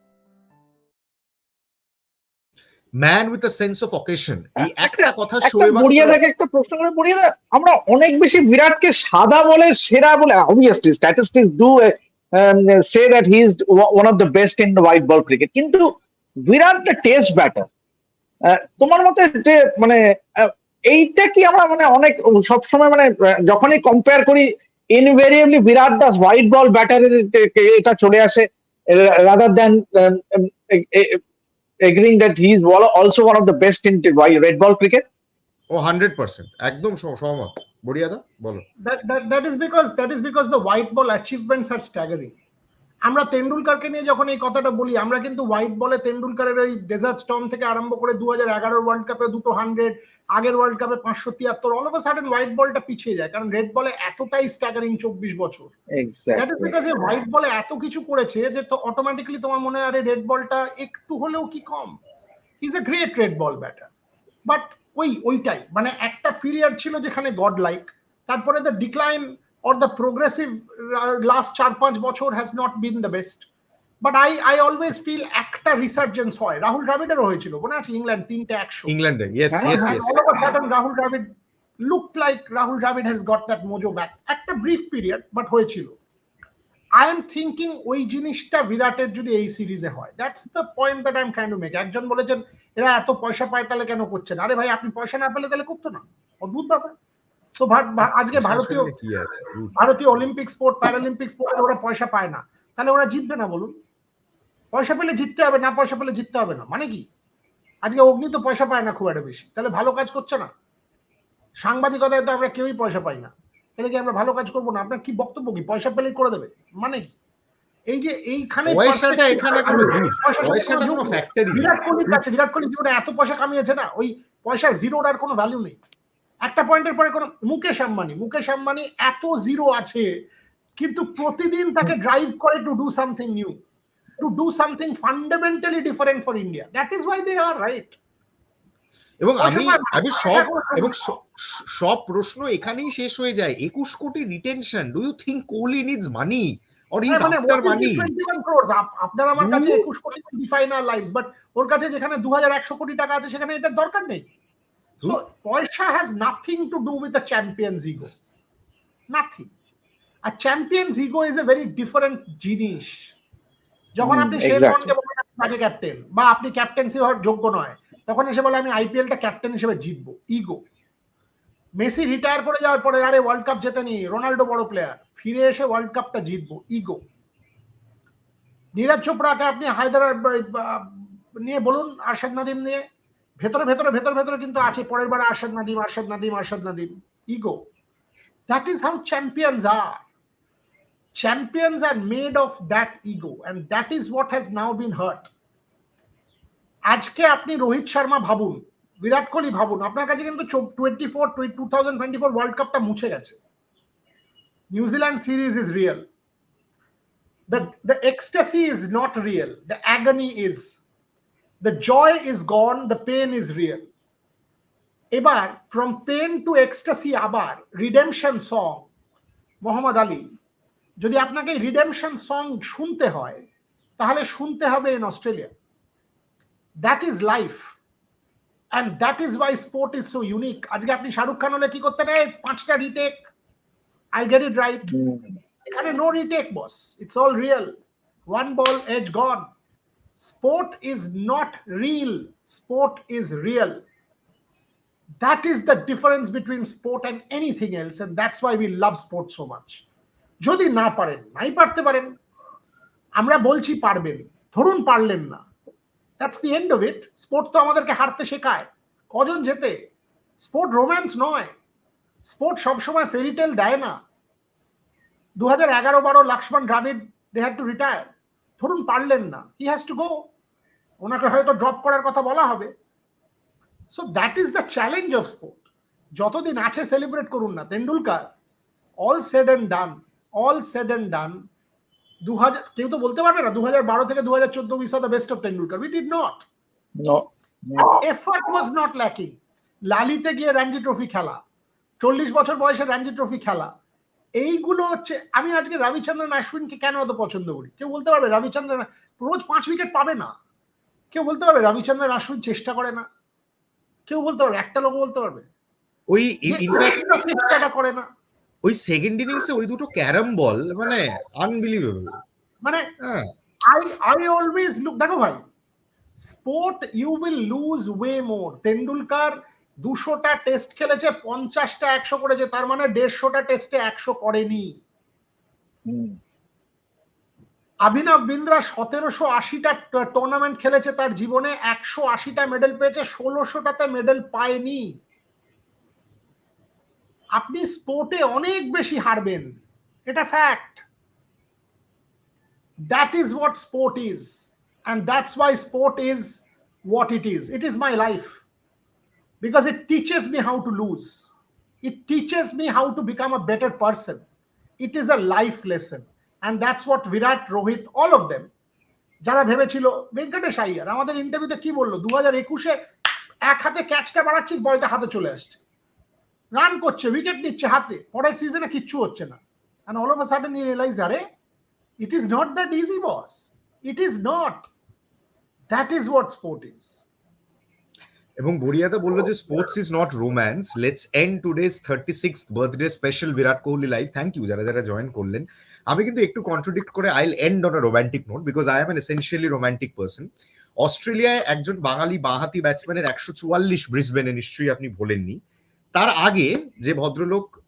Man with a sense of occasion. এই একটা কথা বড়িয়াদাকে একটা প্রশ্ন করে, বড়িয়াদা, আমরা অনেক বেশি বিরাটকে সাদা বলে সেরা বলে, obviously statistics do say that he is one of the best in the white ball cricket, কিন্তু বিরাট the test batter, তোমার মতে যে মানে এইটা কি আমরা মানে অনেক সবসময় মানে যখনই কম্পেয়ার করি ইনভেরিয়েবলি বিরাট দা হোয়াইট বল ব্যাটারের এটা চলে আসে, rather than agreeing that he is also one of the best in red ball cricket? Oh, 100%, একদম সহমত। বড়িয়াদা বলো। That is because the white ball achievements are staggering. আমরা তেন্ডুলকারকে নিয়ে যখন এই কথাটা বলি, আমরা কিন্তু হোয়াইট বলে তেন্ডুলকারের ওই ডেজার্ট স্টর্ম থেকে আরম্ভ করে 2011 ওয়ার্ল্ড কাপে 200 100, আগের ওয়ার্ল্ড কাপে 573, all of a sudden white বলটা পিছিয়ে যায়, কারণ রেড বলে এতটাই স্ট্যাগারিং 24 বছর। দ্যাট ইজ বিকজ হোয়াইট বলে এত কিছু করেছে যে তো অটোমেটিক্যালি তোমার মনে হয় আরে রেড বলটা একটু হলেও কি কম। He is a great red ball batter, but ওইটাই মানে একটা পিরিয়ড ছিল যেখানে গড লাইক, তারপরে the decline or the progressive last 4-5 বছর has not been the best. But I always feel একটা রিসার্জেন্স হয়। রাহুল দ্রাবিড়েরও হয়েছিল, মনে আছে? ইংল্যান্ড 3টে 100 ইংল্যান্ডে, yes. all of a sudden Rahul Dravid looked like Rahul Dravid has got that mojo back. একটা brief period, but হয়েছিল। I am thinking ওই জিনিসটা বিরাটের যদি এই সিরিজে হয়, that's the point that I'm trying to make. একজন বলেছেন এরা এত পয়সা পায় তাহলে কেন করছেন? আরে ভাই, আপনি পয়সা না পেলে তাহলে করতো না, অদ্ভুত ব্যাপার। তো আজকে ভারতীয় অলিম্পিক স্পোর্ট, প্যারালিম্পিক স্পোর্টে ওরা পয়সা পায় না, তাহলে ওরা জিতবে না বলুন? পয়সা পেলে জিততে হবে, না পয়সা পেলে জিততে হবে না, মানে কি? আজকে অগ্নি তো পয়সা পায় না খুব একটা বেশি, তাহলে ভালো কাজ করছে না। সাংবাদিকতায় তো আমরা কেউই পয়সা পাই না, তাহলে কি আমরা ভালো কাজ করবো না? আপনার কি বক্তব্য, কি পয়সা পেলেই করে দেবে মানে কি? এই যে এইখানে বিরাট কোহলি জীবনে এত পয়সা কামিয়েছে না, ওই পয়সা জিরোর আর কোনো ভ্যালু নেই। একটা পয়েন্টের পরে কোনো মুকেশ আম্বানি এত জিরো আছে, কিন্তু প্রতিদিন তাকে ড্রাইভ করে to do something new, to do something fundamentally different for India. That is why they are right. এবং সব প্রশ্ন এখানেই শেষ হয়ে যায়। 21 crore retention, do you think Kohli needs money or he is after money? আপনার আমার কাছে 21 crore define our lives, but ওর কাছে যেখানে 2100 কোটি টাকা আছে সেখানে এটার দরকার নেই। So Porsche has nothing to do with the champion's ego. Nothing. A champion's ego is a very different জিনিস। যখন আপনি শেন exactly. ওয়ার্নকে বলেন আপনি বাজে ক্যাপ্টেন বা আপনি ক্যাপ্টেন্সি হওয়ার যোগ্য নয়, তখন এসে বলে আমি আইপিএলটা ক্যাপ্টেন হিসেবে জিতবো। ইগো। মেসি রিটায়ার করে যাওয়ার পরে আরে ওয়ার্ল্ড কাপ জেতেনি, রোনাল্ডো বড় প্লেয়ার, ফিরে এসে ওয়ার্ল্ড কাপটা জিতবো। ইগো। নীরজ চোপড়াকে আপনি নিয়ে বলুন, আরশাদ নাদিম নিয়ে, ভেতরে ভেতরে ভেতরে ভেতরে কিন্তু আছে পরের বার Arshad Nadeem Arshad Nadeem Arshad Nadeem. Ego. That is how champions are. Champions are made of that ego, and that is what has now been hurt. আজকে আপনি রোহিত শর্মা ভাবুন, বিরাট কোহলি ভাবুন, আপনার কাছে কিন্তু 2024 ওয়ার্ল্ড কাপটা মুছে গেছে। New Zealand series is real, the ecstasy is not real, the agony is, the joy is gone, the pain is real. এবার from pain to ecstasy আবার রিডেমশন সং। মোহাম্মদ আলী, যদি আপনাকে রিডেমশন সং শুনতে হয় তাহলে শুনতে হবে in Australia. That is life, and that is why sport is so unique. আজকে আপনি শাহরুখ খান হলে কি করতে নেই, 5টা retake, I get it right. এখানে no retake boss, it's all real, one ball is gone. Sport is not reel, sport is real. That is the difference between sport and anything else, and that's why we love sport so much. যদি না পারেন, নাই পারতে পারেন, আমরা বলছি পারবেন, ধরুন পারলেন না, that's the end of it. Sport তো আমাদেরকে হারতে শেখায়, কজন জেতে। স্পোর্ট রোম্যান্স নয়, স্পোর্ট সবসময় ফেরিটেল দেয় না। 2011-12 লক্ষ্মণ দ্রাবিড়, দে হ্যাড টু রিটায়ার। ধরুন পারলেন না, হি হ্যাজ টু গো, ওনাকে হয়তো ড্রপ করার কথা বলা হবে। So that is the challenge of sport. যতদিন আছে সেলিব্রেট করুন না। Tendulkar, all said and done, all said and done, 2000 কেউ তো বলতে পারবে না 2012 থেকে 2014 we saw the best of Tendulkar. We did not. No. Effort was not lacking. লালিতে গিয়ে রঞ্জি ট্রফি খেলা, 40 বছর বয়সে রঞ্জি ট্রফি খেলা, এইগুলো হচ্ছে। আমি আজকে রবিচন্দ্রন অশ্বিনকে কেন এত পছন্দ করি? কেউ বলতে পারবে রবিচন্দ্রন রোজ 5 উইকেট পাবে না? কেউ বলতে পারবে রবিচন্দ্রন অশ্বিন চেষ্টা করে না? কেউ বলতে পারবে? একটা লোক বলতে পারবে ওই ইনফ্যাক্ট চেষ্টাটা করে না? ওই সেকেন্ড ইনিংসে ওই দুটো ক্যারাম বল মানে আনবিলিভেবল। মানে I always look, দেখো ভাই, sport you will lose way more. Tendulkar 200টা টেস্ট খেলেছে, 50টা 100 করেছে, তার মানে 150টা টেস্টে 100 করেনি। অভিনব বিন্দ্রা 1780টা টুর্নামেন্ট খেলেছে তার জীবনে, 180টা মেডেল পেয়েছে, 1600টাতে মেডেল পায়নি। আপনি স্পোর্টে অনেক বেশি হারবেন, এটা fact. That is what sport is, and that's why sport is what it is. It is my life because it teaches me how to lose. It teaches me how to become a better person. It is a life lesson, and that's what Virat, Rohit, all of them, যারা ভেবেছিল, ভেঙ্কটেশ আইয়ার আমাদের ইন্টারভিউতে কি বললো, 2021-এ এক হাতে ক্যাচটা বাড়াচ্ছি, বলটা হাতে চলে আসছে, রান করছে, উইকেট নিচ্ছে হাতে, পরের সিজনে কিচ্ছু হচ্ছে না। And all of a sudden he realized, আরে it is not that easy, boss. It is not. That is what sport is. এবং বড়িয়াদা বললো যে sports is not romance. Let's end today's 36th birthday special Virat Kohli live. Thank you যারা যারা join করলেন। আমি কিন্তু একটু কন্ট্রাডিক্ট করে I'll end on a romantic note because I am an essentially romantic person. অস্ট্রেলিয়ায় একজন বাঙালি বাঁহাতি ব্যাটসম্যানের 144 ব্রিসবেনে, নিশ্চয়ই আপনি ভোলেননি। তার আগে যে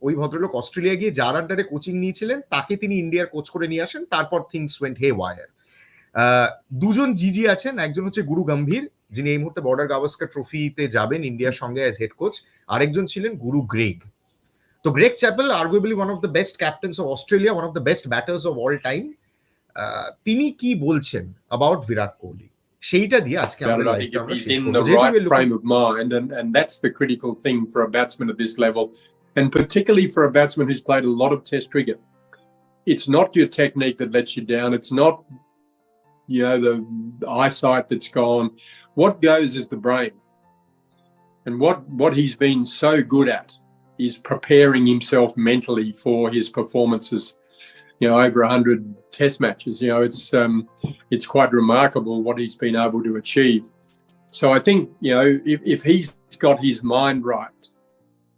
ওই ভদ্রলোক অস্ট্রেলিয়া গিয়ে যার আন্ডারে কোচিং নিয়েছিলেন তাকে তিনি ইন্ডিয়ার কোচ করে নিয়ে আসেন। তারপর থিংস ওয়েন্ট হে ওয়ার। দুজন জিজি আছেন, একজন হচ্ছে গুরু গম্ভীর, যিনি এই মুহূর্তে বর্ডার গাভাস্কার ট্রফিতে যাবেন ইন্ডিয়ার সঙ্গে অ্যাজ হেড কোচ। আরেকজন ছিলেন গুরু গ্রেগ। তো Greg Chappell arguably one of the best captains of Australia, one of the best batters of all time. তিনি কি বলছেন অ্যাবাউট বিরাট কোহলি সেইটা দিয়ে আজকে আমরা লাইভটা আমরা শেষ করব। In the right frame of mind, and that's the critical thing for a batsman at this level, and particularly for a batsman who's played a lot of Test cricket. It's not your technique that lets you down. It's not, you know, the eyesight that's gone. What goes is the brain. And what he's been so good at is preparing himself mentally for his performances. You know, over 100 Test matches. You know, it's quite remarkable what he's been able to achieve. So I think, you know, if he's got his mind right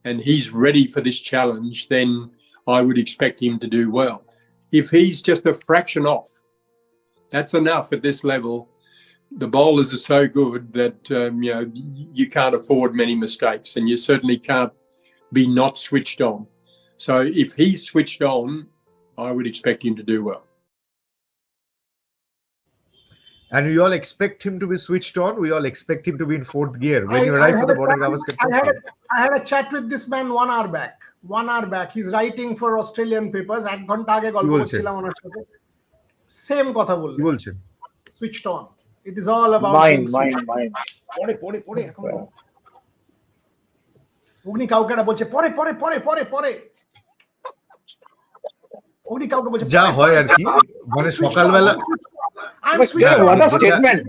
and he's ready for this challenge, then I would expect him to do well. If he's just a fraction off, That's enough at this level. The bowlers are so good that you can't afford many mistakes, and you certainly can't be not switched on. So if he's switched on, I would expect him to do well. And we all expect him to be switched on. We all expect him to be in fourth gear when you arrive for the border Gavaskar Trophy. I had a chat with this man 1 hour back. 1 hour back. He's writing for Australian papers. 1 ঘন্টা আগে গল্প করছিলাম ওনার সাথে। Same কথা বললেন। কি বলছেন? Switched on. It is all about mine. পড়ে এখন অগ্নি কাউকে বলছে পরে অগ্নি কাউকে বলছে যা হয় আর কি, মানে সকালবেলা What a statement.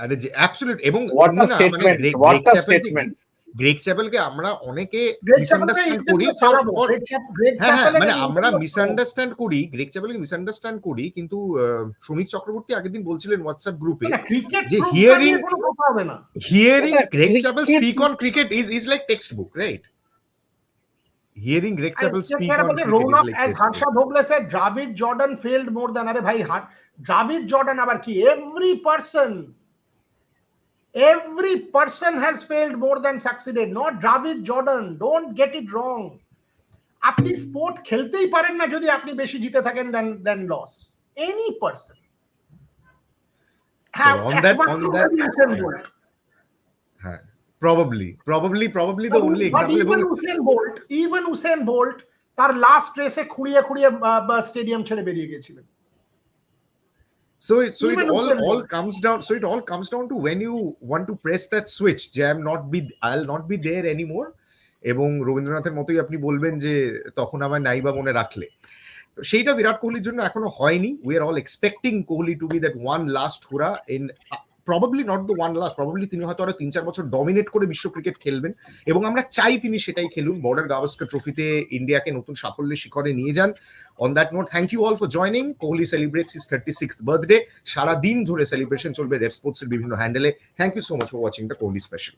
আরে যে অ্যাবসলিউট। এবং What a statement. What a statement. Greg চ্যাপেলকে আমরা অনেকে মিসআন্ডারস্ট্যান্ড করি, মানে আমরা মিসআন্ডারস্ট্যান্ড করি, গ্রেগ চ্যাপেলকে মিসআন্ডারস্ট্যান্ড করি, কিন্তু সুমিত চক্রবর্তী আগের দিন বলছিলেন হোয়াটসঅ্যাপ গ্রুপে যে hearing Greg Chappell speak on cricket is like textbook, right? Hearing Greg Chappell speak on cricket is like as Harsha Bhogle said, Dravid Jordan failed more than are bhai Dravid Jordan abar ki every person has failed more than succeeded, not Dravid Jordan. Don't get it wrong. আপনি sport খেলতেই পারেন না যদি আপনি বেশি জিতে থাকেন than loss. Any person. So on that Probably the only example. Even Usain Bolt তার লাস্ট রেসে খুঁড়িয়ে স্টেডিয়াম ছেড়ে বেরিয়ে গিয়েছিলেন। So it all comes down to when you want to press that switch, I'll not be there anymore, এবং রবীন্দ্রনাথের মতোই আপনি বলবেন যে তখন আমার নাইবা মনে রাখলে। তো সেইটা বিরাট কোহলির জন্য এখনো হয়নি। We are all expecting Kohli to be that one last hurrah in probably not the one last, probably তিনি হয়তো আরো 3-4 বছর ডমিনেট করে বিশ্ব ক্রিকেট খেলবেন, এবং আমরা চাই তিনি সেটাই খেলুন, বর্ডার গাভাস্কার ট্রফিতে ইন্ডিয়াকে নতুন সাফল্যের শিখরে নিয়ে যান। On that note, thank you all for joining. Kohli celebrates his 36th birthday. সারা দিন ধরে সেলিব্রেশন চলবে রেড স্পোর্টস এর বিভিন্ন হ্যান্ডেলে। Thank you so much for watching the Kohli special.